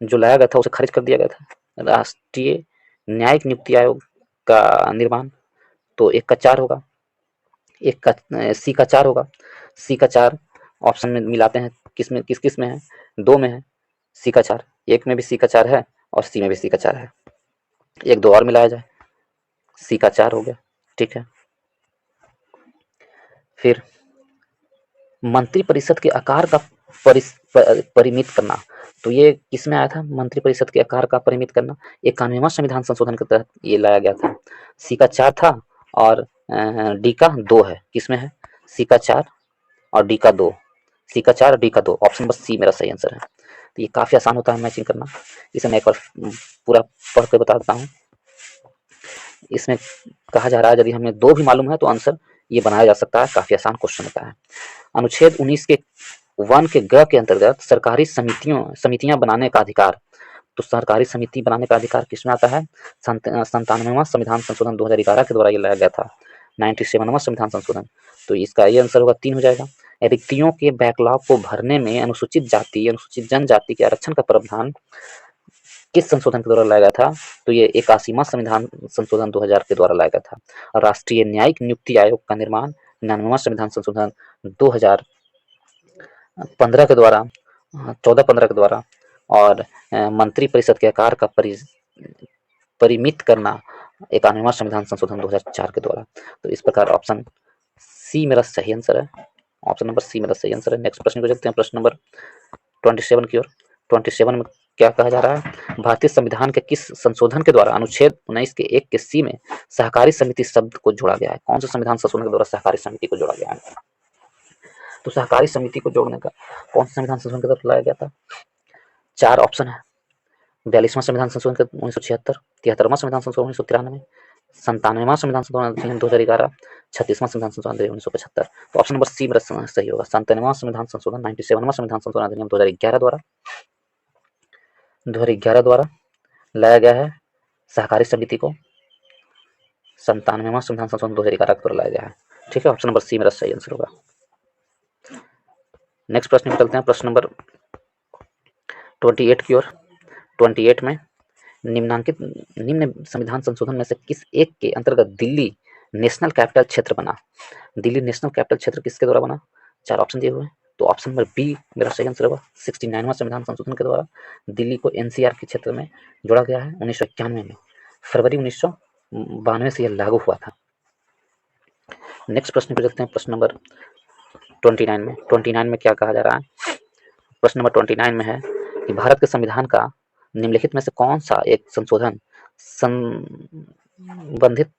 जो लाया गया था उसे खारिज कर दिया गया था। राष्ट्रीय न्यायिक नियुक्ति आयोग का निर्माण, तो 1 का 4 होगा, सी का 4 होगा। सी का 4 ऑप्शन में मिलाते हैं, किस किस में है? 2 में है सी का 4, 1 में भी सी का 4 है और सी में भी सी का 4 है। 1, 2 और मिलाया जाए, सी का 4 हो गया, ठीक है। फिर मंत्रिपरिषद के आकार का परिमित करना, तो ये किसमें आया था? मंत्रिपरिषद के आकार का परिमित करना 91वां संविधान संशोधन के तहत ये लाया गया था। सी का 4 था और डी का 2 है, किसमें है? सी का 4 और डी का 2, सी का 4 और डी का 2, ऑप्शन नंबर सी मेरा सही आंसर है। तो ये काफी आसान होता है मैचिंग करना, इसे मैं एक बार पूरा पढ़ के बता देता हूँ। इसमें कहा जा रहा है यदि हमें 2 भी मालूम है तो आंसर ये बनाया जा सकता है, काफी आसान क्वेश्चन होता है। अनुच्छेद 19 के 1 के ग के अंतर्गत सरकारी समितियां बनाने का अधिकार, तो सरकारी समिति बनाने का अधिकार किसमें आता है? 97वां संविधान संशोधन 2011 के द्वारा ये लाया गया था, 97वां संविधान संशोधन। तो इसका ये आंसर होगा 3 हो जाएगा। रिक्तियों के बैकलॉग को भरने में अनुसूचित जाति अनुसूचित जनजाति के आरक्षण का प्रावधान किस संशोधन के द्वारा लाया गया था? तो ये 81वां संविधान संशोधन 2000 के द्वारा लाया गया था। और राष्ट्रीय न्यायिक नियुक्ति आयोग का निर्माण 99वां संविधान संशोधन 2015 के द्वारा, 14-15 के द्वारा, और मंत्रिपरिषद के आकार का परिमित करना 91वां संविधान संशोधन 2004 के द्वारा। तो इस प्रकार ऑप्शन सी मेरा सही आंसर है, ऑप्शन नंबर सी मेरा सही आंसर है। नेक्स्ट प्रश्न को चलते हैं, प्रश्न नंबर 27 की ओर। 27 में क्या कहा जा रहा है, भारतीय संविधान के किस संशोधन के द्वारा अनुच्छेद 19 के 1 के सी में सहकारी समिति शब्द को जोड़ा गया है। कौन से संविधान संशोधन के द्वारा सहकारी समिति को जोड़ा गया है? तो सहकारी समिति को जोड़ने का कौन सा संविधान संशोधन के द्वारा लाया गया था? 4 ऑप्शन है। 42वां संविधान संशोधन 1976, 73वां संविधान संशोधन 1993, 97वां संविधान संशोधन अधिनियम 2011, 36वां संविधान संशोधन अधिनियम 1975। तो ऑप्शन नंबर सी मेरा सही होगा। 97वां संविधान संशोधन 97वां संविधान संशोधन अधिनियम 2011 द्वारा लाया गया है सहकारी समिति को। 97वां संविधान संशोधन 2011 के द्वारा लाया गया है। ठीक है, ऑप्शन नंबर सी मेरा सही आंसर होगा। नेक्स्ट प्रश्न में चलते हैं, प्रश्न नंबर 28 की ओर। 28 में निम्न संविधान संशोधन में से किस एक के अंतर्गत दिल्ली नेशनल कैपिटल क्षेत्र बना? दिल्ली नेशनल कैपिटल क्षेत्र किसके द्वारा बना? 4 ऑप्शन दिए हुए हैं। तो ऑप्शन नंबर बी मेरा सही आंसर होगा। 69वां संविधान संशोधन के द्वारा दिल्ली को एनसीआर के क्षेत्र में जोड़ा गया है 1991 में। फरवरी 1992 से यह लागू हुआ था। नेक्स्ट प्रश्न पे चलते हैं, प्रश्न नंबर 29 में। 29 में क्या कहा जा रहा है? प्रश्न नंबर 29 में है कि भारत के संविधान का निम्नलिखित में से कौन सा एक संशोधन संबंधित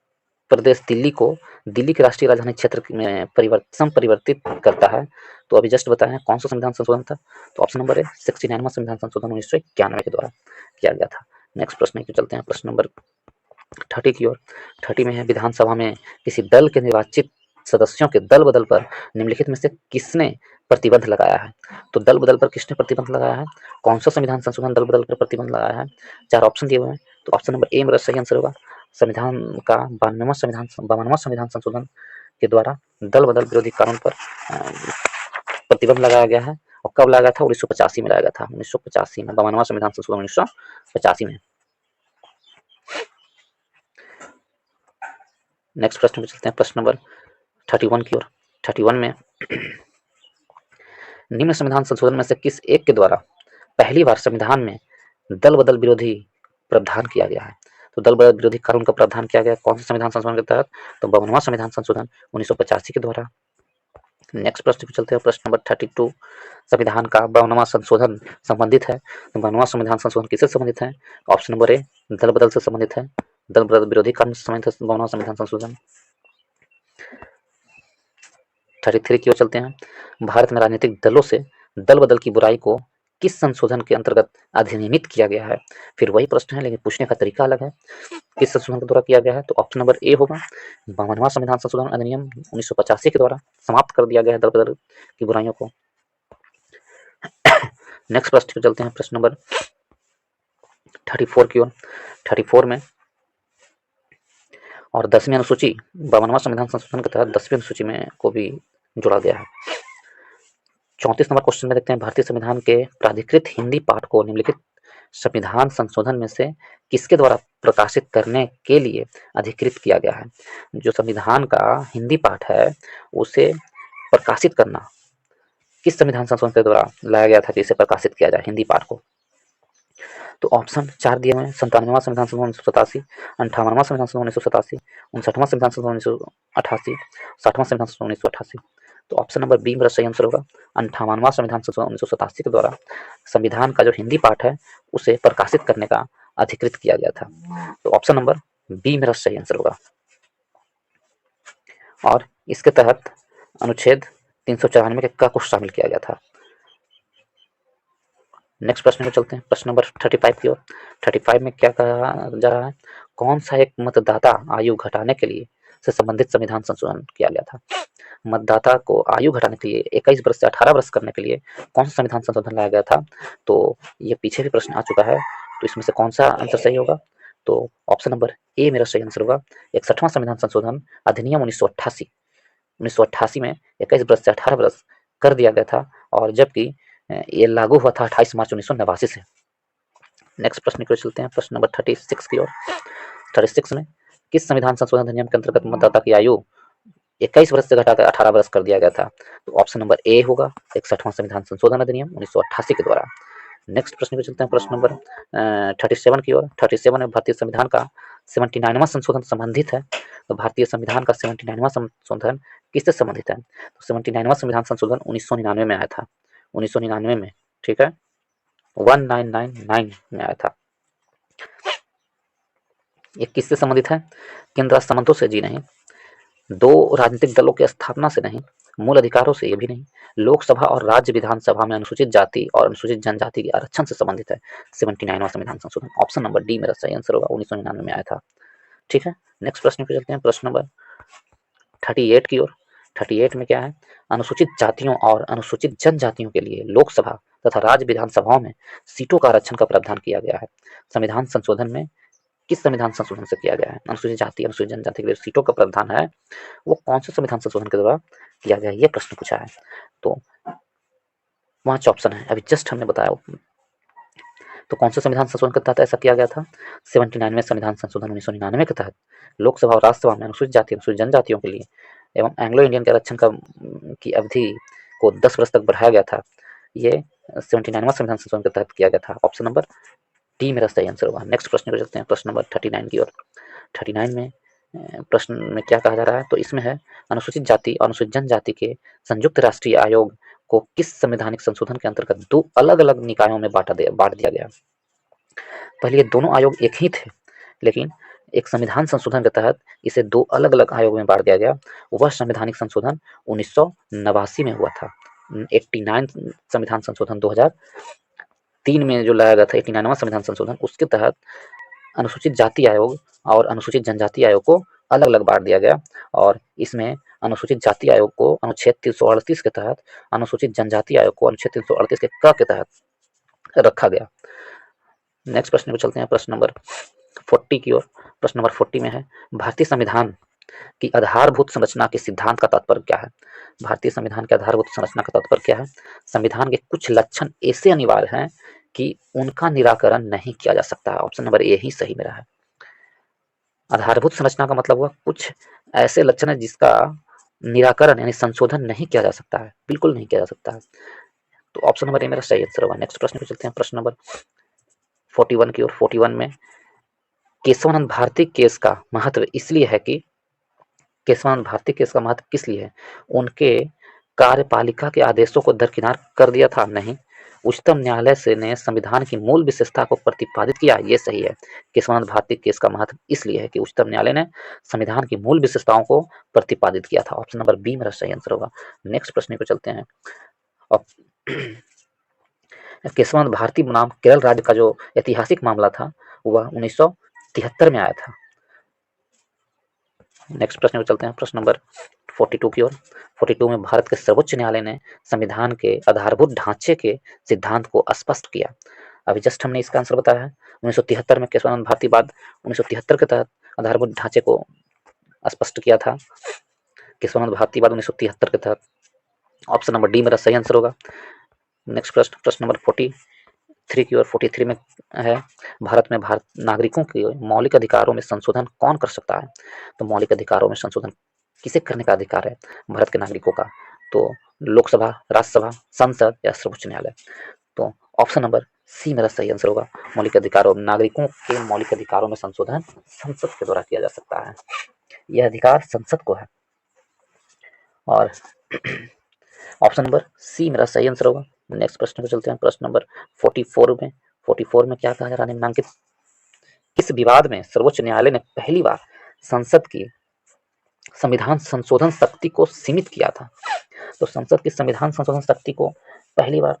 प्रदेश दिल्ली को दिल्ली के राष्ट्रीय राजधानी क्षेत्र में परिवर्तित करता है? तो अभी जस्ट बताया कौन सा संविधान संशोधन था। तो ऑप्शन नंबर है 69वां संविधान संशोधन 1991 के द्वारा किया गया था। नेक्स्ट प्रश्न की चलते हैं, प्रश्न नंबर 30 की ओर। 30 में है, विधानसभा में किसी दल के निर्वाचित सदस्यों के दल बदल पर निम्नलिखित में से किसने प्रतिबंध लगाया है? तो दल बदल पर किसने प्रतिबंध लगाया है? कौन सा संविधान संशोधन दल बदल पर प्रतिबंध लगाया है? 4 ऑप्शन दिए हुए हैं। तो ऑप्शन नंबर ए मेरा सही आंसर होगा। संविधान का 52वां संविधान संशोधन के द्वारा दल बदल विरोधी कानून पर प्रतिबंध लगाया गया है। और कब लगाया था? 1985 में लगाया गया था। 1985 में 52वां संविधान संशोधन 1985 में। नेक्स्ट प्रश्न पे चलते हैं, प्रश्न नंबर 31 की ओर। 31 में निम्न संविधान संशोधन में से किस एक के द्वारा पहली बार संविधान में दल बदल विरोधी प्रावधान किया गया है? तो दल बदल विरोधी कानून का प्रावधान किया गया कौन से संविधान संशोधन के तहत? तो 52वां संविधान संशोधन 1985 के द्वारा। नेक्स्ट प्रश्न पे चलते हैं, प्रश्न नंबर 32। संविधान का 52वां संशोधन संबंधित है। 52वां संविधान संशोधन किससे संबंधित है? ऑप्शन नंबर ए दल बदल से संबंधित है। दल बदल विरोधी कानून से संबंधित है 52वां संविधान संशोधन। 33 की ओर चलते हैं, भारत में राजनीतिक दलों से दल बदल की बुराई को किस संशोधन के अंतर्गत अधिनियमित किया गया है? फिर वही प्रश्न है लेकिन पूछने का तरीका अलग है। किस संशोधन के द्वारा किया गया है? तो ऑप्शन नंबर ए होगा। 52वां संविधान संशोधन अधिनियम 1985 के द्वारा समाप्त कर दिया गया है दल बदल की बुराइयों को। नेक्स्ट प्रश्न पे चलते हैं, प्रश्न नंबर 34 की ओर। 34 में और 10वीं अनुसूची 52वां संविधान संशोधन के तहत 10वीं अनुसूची में को भी जोड़ा गया है। 34 नंबर क्वेश्चन में देखते हैं, भारतीय संविधान के प्राधिकृत हिंदी पाठ को निम्नलिखित संविधान संशोधन में से किसके द्वारा प्रकाशित करने के लिए अधिकृत किया गया है? जो संविधान का हिंदी पाठ है उसे प्रकाशित करना किस संविधान संशोधन के द्वारा लाया गया था कि इसे प्रकाशित किया जाए हिंदी पाठ को? तो ऑप्शन 4 दिए हुए हैं। 97वां संविधान संशोधन 1987, 58वां संविधान संशोधन 1987, 59वां संविधान संशोधन 1988, 60वां संविधान संशोधन 1988। तो ऑप्शन नंबर बी मेरा सही आंसर होगा। 58वां संविधान संशोधन 1987 के द्वारा संविधान का जो हिंदी पाठ है उसे प्रकाशित करने का अधिकृत किया गया था। तो ऑप्शन नंबर बी मेरा सही आंसर होगा। और इसके तहत अनुच्छेद 394 के का कुछ शामिल किया गया था। नेक्स्ट प्रश्न में चलते हैं, प्रश्न नंबर 35 की ओर। 35 में क्या कहा जा रहा है? कौन सा एक मतदाता आयु घटाने के लिए से संबंधित संविधान संशोधन किया गया था? मतदाता को आयु घटाने के लिए 21 वर्ष से 18 वर्ष करने के लिए कौन सा संविधान संशोधन लाया गया था? तो ये पीछे भी प्रश्न आ चुका है, तो इसमें से कौन सा आंसर सही होगा? तो ऑप्शन नंबर ए मेरा सही आंसर होगा। 61वां संविधान संशोधन अधिनियम 1988 में 21 वर्ष से 18 वर्ष कर दिया गया था, और जबकि ये लागू हुआ था 28 मार्च 1989 से। नेक्स्ट प्रश्न की ओर चलते हैं, प्रश्न नंबर 36 की ओर। 36 में किस संविधान संशोधन अधिनियम के अंतर्गत मतदाता की आयु 21 वर्ष से घटाकर 18 वर्ष कर दिया गया था? तो ऑप्शन नंबर ए होगा। 61वां संविधान संशोधन अधिनियम 1988 के द्वारा। नेक्स्ट प्रश्न पे चलते हैं, प्रश्न नंबर 37 की ओर। 37 में भारतीय संविधान का 79वां संशोधन संबंधित है। तो भारतीय संविधान का 79वां संशोधन किससे संबंधित है? तो 79वां संविधान संशोधन 1999 में आया था। 1999 में, ठीक है। 1999 में आया था। ये किससे संबंधित है? केंद्र राष्ट्र संबंधों से जी नहीं, दो राजनीतिक दलों की स्थापना से नहीं, मूल अधिकारों से ये भी नहीं, लोकसभा और राज्य विधानसभा में अनुसूचित जाति और अनुसूचित जनजाति के आरक्षण से संबंधित है 79वां संविधान संशोधन। ऑप्शन नंबर डी मेरा सही आंसर होगा, 1999 में आया था। ठीक है, नेक्स्ट प्रश्न पे चलते हैं, प्रश्न नंबर 38 की ओर। 38 में क्या है? अनुसूचित जातियों और अनुसूचित जनजातियों के लिए लोकसभा तथा राज्य विधानसभाओं में सीटों का आरक्षण का प्रावधान किया गया है। संविधान संशोधन में किस संविधान संशोधन से किया गया है? अनुसूचित जाति अनुसूचित जनजाति के लिए सीटों का प्रावधान है, वो कौन से संविधान संशोधन के द्वारा किया गया, ये प्रश्न पूछा है। तो 5 ऑप्शन है, अभी जस्ट हमने बताया। तो कौन से संविधान संशोधन के तहत ऐसा किया गया था? 79वें संविधान संशोधन 1999 के तहत लोकसभा और राज्यसभा में अनुसूचित जाति अनुसूचित जनजातियों के लिए एवं एंग्लो इंडियन के आरक्षण की अवधि को 10 वर्ष तक बढ़ाया गया था। ये 79वां संविधान संशोधन के तहत किया गया था। ऑप्शन नंबर डी मेरा सही आंसर होगा। नेक्स्ट प्रश्न को चलते हैं, प्रश्न नंबर 39 की ओर। 39 में प्रश्न में क्या कहा जा रहा है? तो इसमें है अनुसूचित जाति और अनुसूचित जनजाति के संयुक्त राष्ट्रीय आयोग को किस संवैधानिक संशोधन के अंतर्गत दो अलग अलग निकायों में बांट दिया गया। पहले ये दोनों आयोग एक ही थे, लेकिन एक संविधान संशोधन के तहत इसे दो अलग अलग आयोग में बांट दिया गया। वह संवैधानिक संशोधन 1989 में हुआ था। 89 संविधान संशोधन 2003 में जो लाया गया था, 89वां संविधान संशोधन, उसके तहत अनुसूचित जाति आयोग और अनुसूचित जनजाति आयोग को अलग अलग बांट दिया गया। और इसमें अनुसूचित जाति आयोग को अनुच्छेद 338 के तहत, अनुसूचित जनजाति आयोग को अनुच्छेद 338 के क के तहत रखा गया। नेक्स्ट प्रश्न को चलते हैं, प्रश्न नंबर 40 की ओर। प्रश्न नंबर 40 में है भारतीय संविधान की आधारभूत संरचना के सिद्धांत का तात्पर्य क्या है? भारतीय संविधान के आधारभूत संरचना का तात्पर्य क्या है? संविधान के कुछ लक्षण ऐसे अनिवार्य हैं कि उनका निराकरण नहीं किया जा सकता है। ऑप्शन नंबर ए ही सही मेरा है। आधारभूत संरचना का मतलब हुआ कुछ ऐसे लक्षण है जिसका निराकरण यानी संशोधन नहीं किया जा सकता है, बिल्कुल नहीं किया जा सकता है। तो ऑप्शन नंबर ए मेरा सही आंसर होगा। नेक्स्ट प्रश्न पे चलते हैं, प्रश्न नंबर 41 की ओर। 41 में केशवानंद भारती केस का महत्व इसलिए है कि केशवानंद भारती केस का महत्व किस लिए है? उनके कार्यपालिका के आदेशों को दरकिनार कर दिया था? नहीं। उच्चतम न्यायालय से ने संविधान की मूल विशेषता को प्रतिपादित किया? ये सही है। केशवानंद भारती केस का महत्व इसलिए है कि उच्चतम न्यायालय ने संविधान की मूल विशेषताओं को प्रतिपादित किया था। ऑप्शन नंबर बी मेरा सही आंसर होगा। नेक्स्ट प्रश्न को चलते हैं। केशवानंद भारती बनाम केरल राज्य का जो ऐतिहासिक मामला था वह 1973 में आया था। नेक्स्ट प्रश्न को चलते हैं, प्रश्न नंबर 42 की ओर। 42 में भारत के सर्वोच्च न्यायालय ने संविधान के आधारभूत ढांचे के सिद्धांत को स्पष्ट किया। अभी जस्ट हमने इसका आंसर बताया है। 1973 में केशवानंद भारती बाद 1973 के तहत आधारभूत ढांचे को स्पष्ट किया था। केशवानंद भारती बाद 1973 के तहत। ऑप्शन नंबर डी मेरा सही आंसर होगा। नेक्स्ट प्रश्न, प्रश्न नंबर 43 की ओर। 43 में है भारत में नागरिकों के मौलिक अधिकारों में संशोधन कौन कर सकता है? तो मौलिक अधिकारों में संशोधन किसे करने का अधिकार है भारत के नागरिकों का? तो लोकसभा, राज्यसभा, संसद या सर्वोच्च न्यायालय। तो ऑप्शन नंबर सी मेरा सही आंसर होगा। मौलिक अधिकारों, नागरिकों के मौलिक अधिकारों में संशोधन संसद के द्वारा किया जा सकता है। यह अधिकार संसद को है। और ऑप्शन नंबर सी मेरा सही आंसर होगा। नेक्स्ट प्रश्न को चलते हैं, प्रश्न नंबर 44 में। 44 में क्या कहा जा रहा है? निम्नलिखित किस विवाद में सर्वोच्च न्यायालय ने पहली बार संसद की संविधान संशोधन शक्ति को सीमित किया था? तो संसद की संविधान संशोधन शक्ति को पहली बार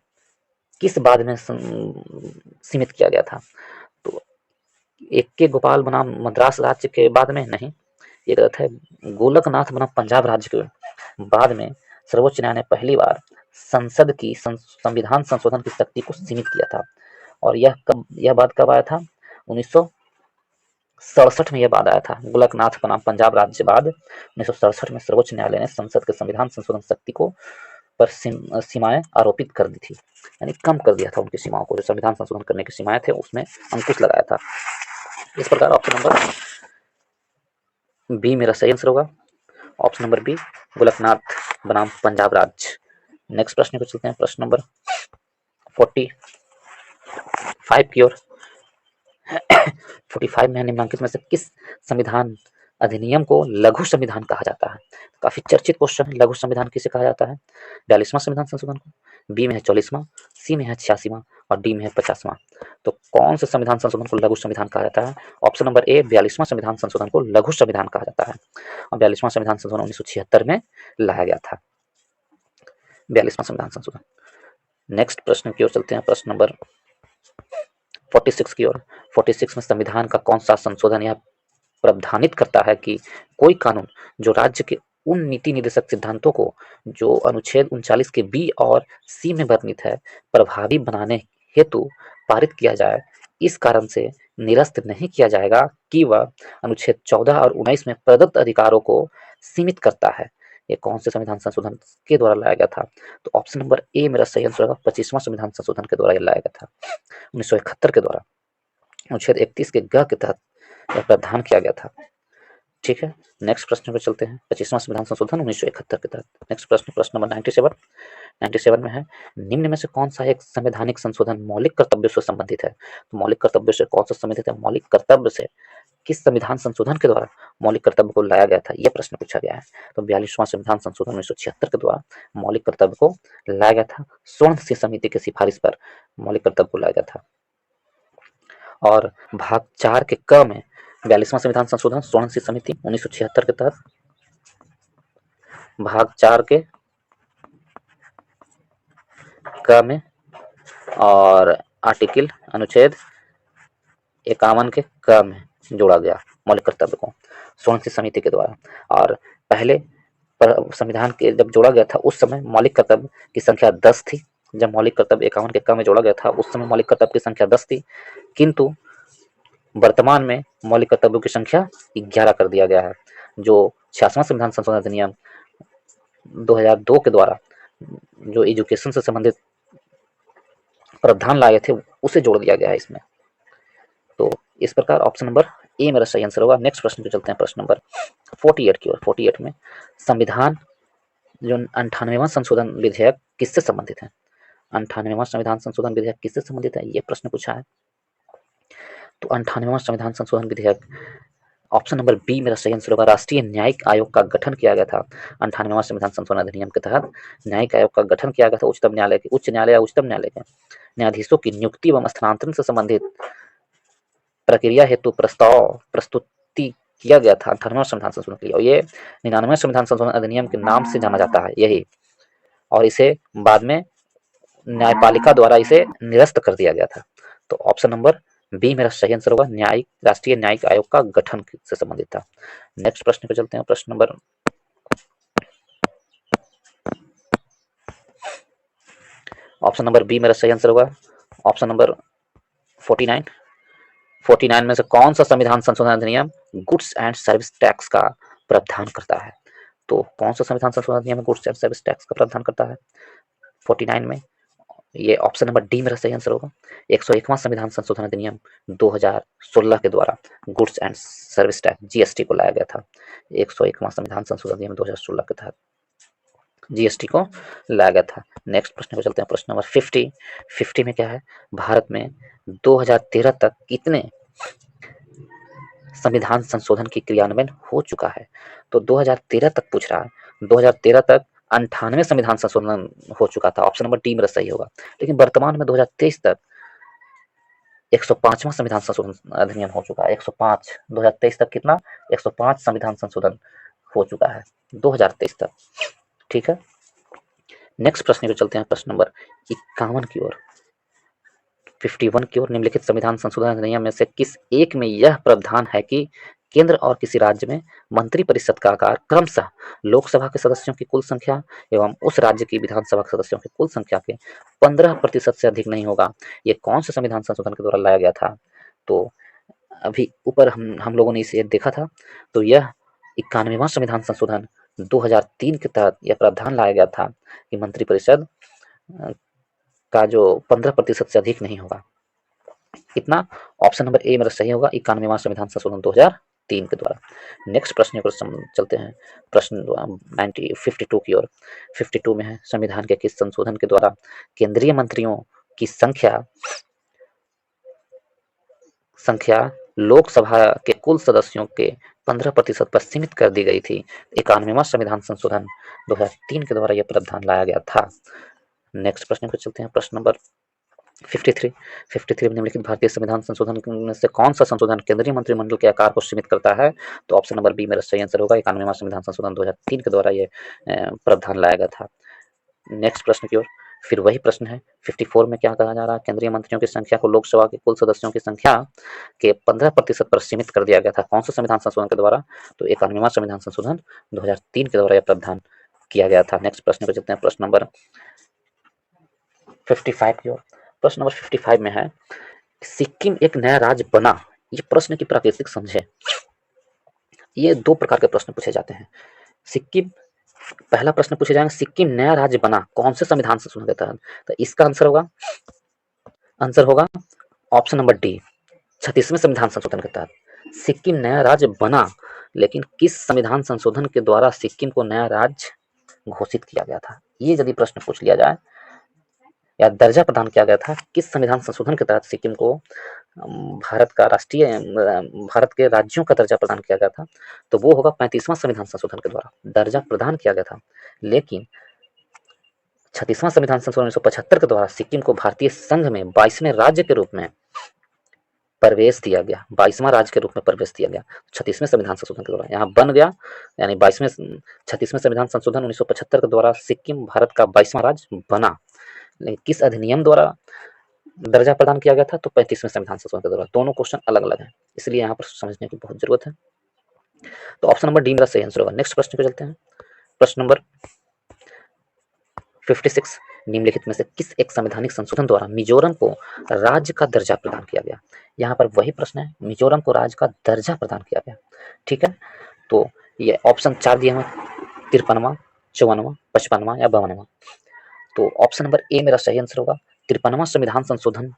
किस बाद में सीमित किया गया था? तो एक के गोपाल बनाम मद्रास राज्य के बाद में नहीं, ये गलत है। गोलकनाथ बनाम पंजाब राज्य के बाद में सर्वोच्च न्यायालय ने पहली बार संसद की संविधान संशोधन की शक्ति को सीमित किया था। और यह बात कब आया था? 1967 में यह बात आया था। गोलकनाथ बनाम पंजाब राज्य बाद 1967 में सर्वोच्च न्यायालय ने संसद के संविधान संशोधन शक्ति को पर सीमाएं आरोपित कर दी थी, यानी कम कर दिया था उनकी सीमाओं को। जो संविधान संशोधन करने की सीमाएं थे उसमें अंकुश लगाया था। इस प्रकार ऑप्शन नंबर बी मेरा सही आंसर होगा। ऑप्शन नंबर बी, गोलकनाथ बनाम पंजाब राज्य। नेक्स्ट प्रश्न को चलते हैं, प्रश्न नंबर 45 की ओर। 45 में निम्नलिखित में से किस संविधान अधिनियम को लघु संविधान कहा जाता है? काफी चर्चित क्वेश्चन है। लघु संविधान किसे कहा जाता है? 42वां संविधान संशोधन को, बी में है 44वां, सी में है 86वां और डी में है 50वां। तो कौन से संविधान संशोधन को लघु संविधान कहा जाता है? ऑप्शन नंबर ए 42वां संविधान संशोधन को लघु संविधान कहा जाता है। और 42वां संविधान संशोधन 1976 में लाया गया था। 42वां संविधान संशोधन। नेक्स्ट प्रश्न की ओर चलते हैं, प्रश्न नंबर 46 की ओर। 46 में संविधान का कौन सा संशोधन यह प्रावधानित करता है कि कोई कानून जो राज्य के उन नीति निर्देशक सिद्धांतों को जो अनुच्छेद 39 के बी और सी में वर्णित है प्रभावी बनाने हेतु पारित किया जाए, इस कारण से निरस्त नहीं किया जाएगा कि वह अनुच्छेद 14 और 19 में प्रदत्त अधिकारों को सीमित करता है। ये कौन से संविधान संशोधन के द्वारा लाया गया था? तो ऑप्शन नंबर ए मेरा सही आंसर होगा, 25वां संविधान संशोधन के द्वारा यह लाया गया था, 1971 के द्वारा अनुच्छेद 31 के ग के तहत यह प्रावधान किया गया था। ठीक है, नेक्स्ट प्रश्न पर चलते हैं। 25वां संविधान संशोधन 1971 के तहत। नेक्स्ट प्रश्न, प्रश्न नंबर 97 में है, निम्न में से कौन सा एक संवैधानिक संशोधन मौलिक कर्तव्यों से संबंधित है? तो मौलिक कर्तव्यों से कौन सा संबंधित है? मौलिक कर्तव्य से किस संविधान संशोधन के द्वारा मौलिक कर्तव्य को लाया गया था, यह प्रश्न पूछा गया है। तो 42वां संविधान संशोधन 1976 के द्वारा मौलिक कर्तव्य को लाया गया था। स्वर्ण सिंह समिति की सिफारिश पर मौलिक कर्तव्य को लाया गया था। और भाग 4 के क में 42वां संविधान संशोधन स्वर्ण सिंह समिति 1976 के तहत भाग 4 के क में और आर्टिकल अनुच्छेद 51 के क में जोड़ा गया मौलिक कर्तव्य को स्वर्ण सिंह समिति के द्वारा। और पहले संविधान के जब जोड़ा गया था उस समय मौलिक कर्तव्य की संख्या 10 थी। जब मौलिक कर्तव्य 51 के क में जोड़ा गया था उस समय मौलिक कर्तव्य की संख्या 10 थी, किंतु वर्तमान में मौलिक कर्तव्यों की संख्या 11 कर दिया गया है। जो 66वां संविधान संशोधन अधिनियम 2002 के द्वारा जो एजुकेशन से संबंधित प्रावधान लाए थे उसे जोड़ दिया गया है इसमें। तो इस प्रकार ऑप्शन नंबर ए मेरा सही आंसर होगा। नेक्स्ट प्रश्न पे चलते हैं, प्रश्न नंबर 48 की ओर। 48 में संविधान जो 98वां संशोधन विधेयक किससे संबंधित है? 98वां संविधान संशोधन विधेयक किससे संबंधित है, ये प्रश्न पूछा है। तो 98वां संविधान संशोधन विधेयक ऑप्शन नंबर बी मेरा सही आंसर होगा, राष्ट्रीय न्यायिक आयोग का गठन किया गया था। 98वां संविधान संशोधन अधिनियम के तहत न्यायिक आयोग का गठन किया गया था। उच्च न्यायालय या उच्चतम न्यायालय के न्यायाधीशों की नियुक्ति एवं स्थानांतरण से संबंधित प्रक्रिया हेतु प्रस्ताव प्रस्तुति किया गया था 98वां संविधान संशोधन के लिए। और ये 99वें संविधान संशोधन अधिनियम के नाम से जाना जाता है यही, और इसे बाद में न्यायपालिका द्वारा इसे निरस्त कर दिया गया था। तो ऑप्शन नंबर बी मेरा सही आंसर होगा, राष्ट्रीय न्यायिक आयोग का गठन से संबंधित था। नेक्स्ट प्रश्न पे चलते हैं, प्रश्न नंबर ऑप्शन नंबर बी मेरा सही आंसर होगा, ऑप्शन नंबर 49 में से कौन सा संविधान संशोधन अधिनियम गुड्स एंड सर्विस टैक्स का प्रावधान करता है? तो कौन सा संविधान संशोधन अधिनियम गुड्स एंड सर्विस टैक्स का प्रावधान करता है 49 में? ये ऑप्शन नंबर डी मेरा सही आंसर होगा, 101वां संविधान संशोधन अधिनियम 2016 के द्वारा goods and service tax GST को लाया गया था। 101वां संविधान संशोधन अधिनियम 2016 के तहत जीएसटी को लाया गया था। नेक्स्ट प्रश्न पे चलते हैं, प्रश्न नंबर 50 में क्या है, भारत में 2013 तक कितने संविधान संशोधन की क्रियान्वयन हो चुका है? तो 2013 तक पूछ रहा है, 2013 तक 98 संविधान संशोधन हो चुका था, ऑप्शन नंबर डी मेरा सही होगा। लेकिन वर्तमान में 2023 तक 105वां संविधान संशोधन अधिनियम हो चुका है। 105 2023 तक कितना, 105 संविधान संशोधन हो चुका है 2023 तक। ठीक है, नेक्स्ट प्रश्न पे चलते हैं, प्रश्न नंबर 51 की ओर, 51 की ओर। निम्नलिखित संविधान संशोधन अधिनियम में से किस एक में यह प्रावधान है कि केंद्र और किसी राज्य में मंत्रिपरिषद का आकार क्रमशः लोकसभा के सदस्यों की कुल संख्या एवं उस राज्य की विधानसभा के सदस्यों की कुल संख्या के 15% से अधिक नहीं होगा? ये कौन से संविधान संशोधन के द्वारा लाया गया था? तो अभी ऊपर हम लोगों ने इसे देखा था, तो यह 91वां संविधान संशोधन 2003 के तहत यह प्रावधान लाया गया था कि मंत्रिपरिषद का जो 15% से अधिक नहीं होगा। कितना, ऑप्शन नंबर ए मेरा सही होगा, 91वां संविधान संशोधन 2003 के द्वारा। नेक्स्ट प्रश्न पर चलते हैं, प्रश्न 52 की ओर। 52 में है, संविधान के किस संशोधन के द्वारा केंद्रीय मंत्रियों की संख्या लोकसभा के कुल सदस्यों के 15% पर सीमित कर दी गई थी? 91वां संविधान संशोधन 2003 के द्वारा यह प्रावधान लाया गया था। नेक्स्ट प्रश्न पर चलते हैं, प्रश्न नंबर 53 निम्नलिखित भारतीय संविधान संशोधन में से कौन सा संशोधन केंद्रीय मंत्रिमंडल के आकार को सीमित करता है? तो ऑप्शन नंबर बी मेरा सही आंसर होगा। 91वां संविधान संशोधन 2003 के द्वारा ये प्रावधान लाया गया था। नेक्स्ट प्रश्न की ओर, फिर वही प्रश्न है। 54 में क्या कहा जा रहा है? केंद्रीय मंत्रियों की संख्या को लोकसभा के कुल सदस्यों की संख्या के 15% पर सीमित कर दिया गया था। कौन सा संविधान संशोधन के द्वारा? तो 91वां संविधान संशोधन 2003 के द्वारा यह प्रावधान किया गया था। नेक्स्ट प्रश्न पे चलते हैं, प्रश्न नंबर 55 की ओर। प्रश्न नंबर 55 में है, सिक्किम एक नया राज्य बना, ये प्रश्न की प्राकृतिक समझे। ये दो प्रकार के प्रश्न पूछे जाते हैं। सिक्किम, पहला प्रश्न पूछे जाएंगे, सिक्किम नया राज्य बना कौन से संविधान संशोधन के तहत? तो इसका आंसर होगा ऑप्शन नंबर डी, 36वें संविधान संशोधन के तहत। सिक्किम नया राज्य बना, लेकिन किस संविधान संशोधन के द्वारा सिक्किम को नया राज्य घोषित किया गया था? ये यदि प्रश्न पूछ लिया जाए, या दर्जा प्रदान किया गया था, किस संविधान संशोधन के तहत सिक्किम को भारत का राष्ट्रीय भारत के राज्यों का दर्जा प्रदान किया गया था? तो वो होगा 35वां संविधान संशोधन के द्वारा दर्जा प्रदान किया गया था। लेकिन 36वां संविधान संशोधन 1975 के द्वारा सिक्किम को भारतीय संघ में 22वें राज्य के रूप में प्रवेश दिया गया, 22वां राज्य के रूप में प्रवेश दिया गया 36वें संविधान संशोधन के द्वारा, यहाँ बन गया। यानी 36वें संविधान संशोधन 1975 के द्वारा सिक्किम भारत का 22वां राज्य बना। लेकिन किस अधिनियम द्वारा दर्जा प्रदान किया गया था? तो 35वें संविधान संशोधन के द्वारा। दोनों क्वेश्चन अलग अलग हैं, इसलिए यहाँ पर समझने की बहुत जरूरत है। तो ऑप्शन नंबर डी मेरा सही आंसर होगा। नेक्स्ट प्रश्न पे चलते हैं, प्रश्न नंबर 56, निम्नलिखित में से किस एक संवैधानिक संशोधन द्वारा मिजोरम को राज्य का दर्जा प्रदान किया गया? यहाँ पर वही प्रश्न है, मिजोरम को राज्य का दर्जा प्रदान किया गया। ठीक है, तो ये ऑप्शन 4 दिए हैं, 53वां, 54वां, 55वां या 52वां। तो ऑप्शन नंबर ए मेरा सही आंसर होगा। 53वां संविधान संशोधन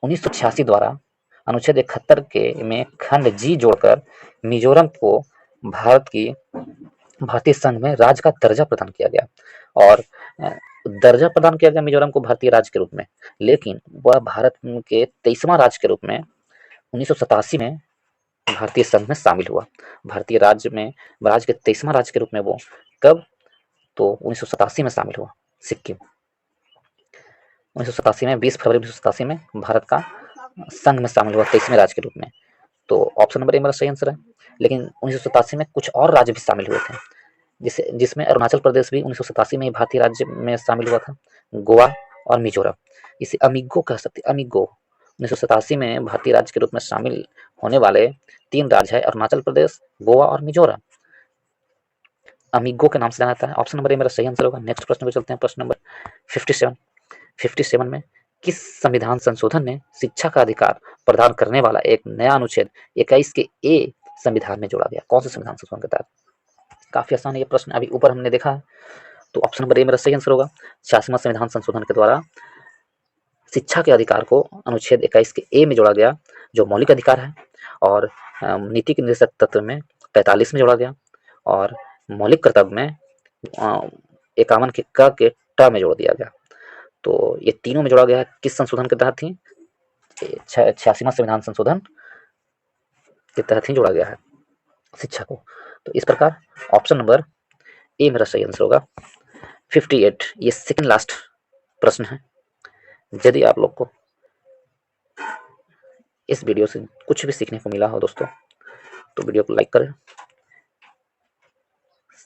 1986 द्वारा अनुच्छेद 71 के में खंड जी जोड़कर मिजोरम को भारतीय संघ में राज्य का दर्जा प्रदान किया गया, और दर्जा प्रदान किया गया मिजोरम को भारतीय राज्य के रूप में। लेकिन वह भारत के 23वां राज्य के रूप में 1987 में भारतीय संघ में शामिल हुआ। भारतीय राज्य के 23वां राज्य के रूप में वो कब? तो 1987 में शामिल हुआ सिक्किम। 1987 में 20 फरवरी 1987 में भारत का संघ में शामिल हुआ 23वें राज्य के रूप में। तो ऑप्शन नंबर ए मेरा सही आंसर है। लेकिन 1987 में कुछ और राज्य भी शामिल हुए थे, जिसमें अरुणाचल प्रदेश भी 1987 में भारतीय राज्य में शामिल हुआ था, गोवा और मिजोरम। इसे अमिगो कह सकते, अमिगो। 1987 में भारतीय राज्य के रूप में शामिल होने वाले 3 राज्य है, अरुणाचल प्रदेश, गोवा और मिजोरम। अमिगो के नाम से जाना जाता है। ऑप्शन नंबर ए मेरा सही आंसर होगा। नेक्स्ट प्रश्न पे चलते हैं, प्रश्न नंबर 57 में किस संविधान संशोधन ने शिक्षा का अधिकार प्रदान करने वाला एक नया अनुच्छेद 21 के ए संविधान में जोड़ा गया? कौन से संविधान संशोधन के तहत? काफी आसान है ये प्रश्न, अभी ऊपर हमने देखा है। तो ऑप्शन नंबर ए मेरा सही आंसर होगा। 86वां संविधान संशोधन के द्वारा शिक्षा के अधिकार को अनुच्छेद 21 के ए में जोड़ा गया, जो मौलिक अधिकार है, और नीति के निर्देशक तत्व में 45 में जोड़ा गया, और मौलिक कर्तव्य में 51 के क के ट में जोड़ दिया गया। तो ये तीनों में जोड़ा गया है। किस संशोधन के तहत थी? 86वां संविधान संशोधन के तहत ही जोड़ा गया है शिक्षा को। तो इस प्रकार ऑप्शन नंबर ए मेरा सही आंसर होगा। 58, ये सेकंड लास्ट प्रश्न है। यदि आप लोग को इस वीडियो से कुछ भी सीखने को मिला हो दोस्तों, तो वीडियो को लाइक करें,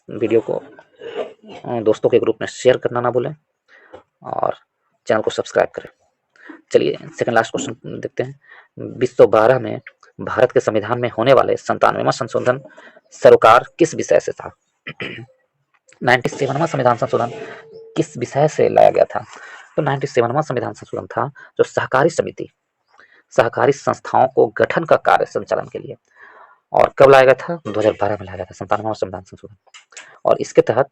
वीडियो को दोस्तों के ग्रुप में शेयर करना ना भूलें, और चैनल को सब्सक्राइब करें। चलिए सेकंड लास्ट क्वेश्चन देखते हैं। 2012 में भारत के संविधान में होने वाले 97वां संशोधन सरोकार किस विषय से था? 97वां संविधान संशोधन किस विषय से लाया गया था? तो 97वां संविधान संशोधन था जो सहकारी संस्थाओं को गठन का कार्य संचालन के लिए। और कब लाया गया था? 2012 में लाया गया था 97वां संविधान संशोधन। और इसके तहत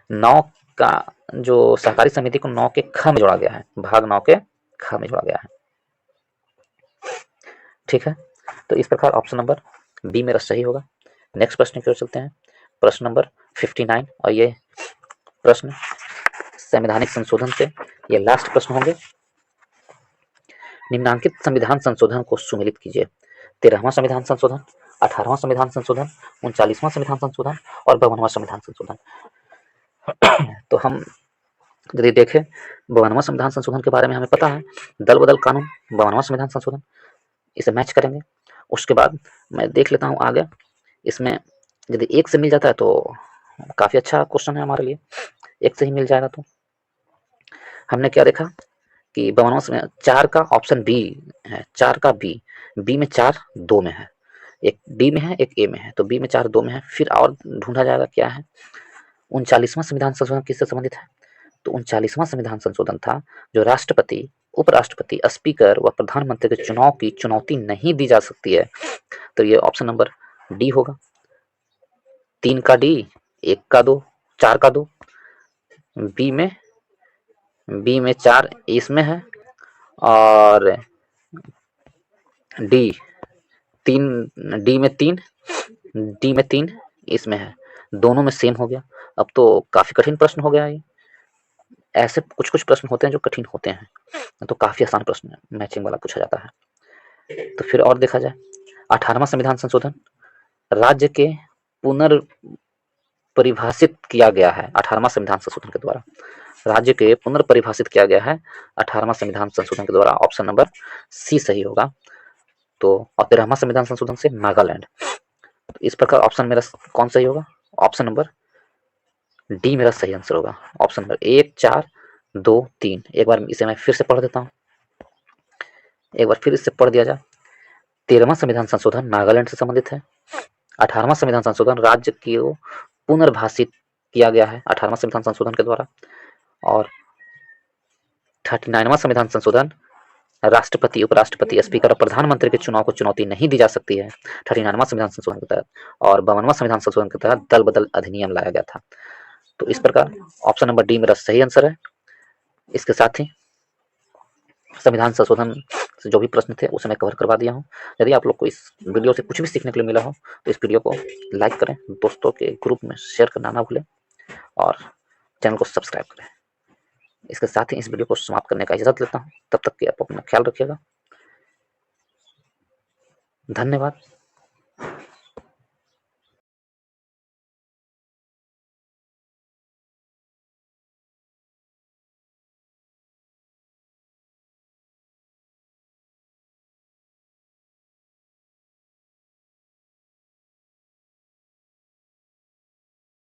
नौ का जो सहकारी समिति को 9 के ख में जोड़ा गया है, भाग 9 के ख में जोड़ा गया है। ठीक है, तो इस प्रकार ऑप्शन नंबर बी मेरा सही होगा। नेक्स्ट प्रश्न की ओर चलते हैं, प्रश्न नंबर 59, और ये प्रश्न संवैधानिक संशोधन से ये लास्ट प्रश्न होंगे। निम्नांकित संविधान संशोधन को सुमेलित कीजिए। 13वां संविधान संशोधन, 18वां संविधान संशोधन, 39वां संविधान संशोधन और 52वां संविधान संशोधन। तो हम यदि देखें 52वां संविधान संशोधन के बारे में हमें पता है, दल बदल कानून 52वां संविधान संशोधन, इसे मैच करेंगे। उसके बाद मैं देख लेता हूँ आगे, इसमें यदि एक से मिल जाता है तो काफी अच्छा क्वेश्चन है हमारे लिए, एक से ही मिल जाएगा तो। हमने क्या देखा कि 52वां में 4 का ऑप्शन बी है, 4 का बी, बी में 4 2 में है, एक डी में है एक ए में है, तो बी में 4 2 में है। फिर और ढूंढा जाएगा क्या है। 39वां संविधान संशोधन किससे संबंधित है, तो 39वां संविधान संशोधन था जो राष्ट्रपति, उपराष्ट्रपति, स्पीकर व प्रधानमंत्री के चुनाव की चुनौती नहीं दी जा सकती है, तो ये ऑप्शन नंबर डी होगा। 3 का डी, 1 का 2, 4 का 2, बी में 4 इसमें है और डी 3, डी में 3, डी में 3 इसमें है, दोनों में सेम हो गया। अब तो काफी कठिन प्रश्न हो गया ये। ऐसे कुछ कुछ प्रश्न होते हैं जो कठिन होते हैं, तो काफी आसान प्रश्न मैचिंग वाला पूछा जाता है। तो फिर और देखा जाए 18वां संविधान संशोधन, राज्य के पुनर्परिभाषित किया गया है 18वां संविधान संशोधन के द्वारा, राज्य के पुनर्परिभाषित किया गया है 18वां संविधान संशोधन के द्वारा, ऑप्शन नंबर सी सही होगा। तो 13वां संविधान संशोधन से नागालैंड, तो इस प्रकार ऑप्शन मेरा कौन सही होगा, ऑप्शन नंबर डी मेरा सही आंसर होगा। ऑप्शन नंबर 1 4 2 3, एक बार इसे मैं फिर से पढ़ देता हूँ, एक बार फिर इससे पढ़ दिया जाए। 13वां संविधान संशोधन नागालैंड से संबंधित है। 18वां संविधान संशोधन राज्य को पुनर्भाषित किया गया है 18वां संविधान संशोधन के द्वारा। और 39वां संविधान संशोधन राष्ट्रपति, उपराष्ट्रपति, स्पीकर और प्रधानमंत्री के चुनाव को चुनौती नहीं दी जा सकती है 39वां संविधान संशोधन के तहत। और 52वां संविधान संशोधन के तहत दल बदल अधिनियम लाया गया था। तो इस प्रकार ऑप्शन नंबर डी मेरा सही आंसर है। इसके साथ ही संविधान संशोधन से जो भी प्रश्न थे उसे मैं कवर करवा दिया हूँ। यदि आप लोग को इस वीडियो से कुछ भी सीखने के लिए मिला हो तो इस वीडियो को लाइक करें, दोस्तों के ग्रुप में शेयर करना ना भूलें और चैनल को सब्सक्राइब करें। इसके साथ ही इस वीडियो को समाप्त करने का इजाजत लेता हूँ, तब तक कि आप अपना ख्याल रखिएगा। धन्यवाद।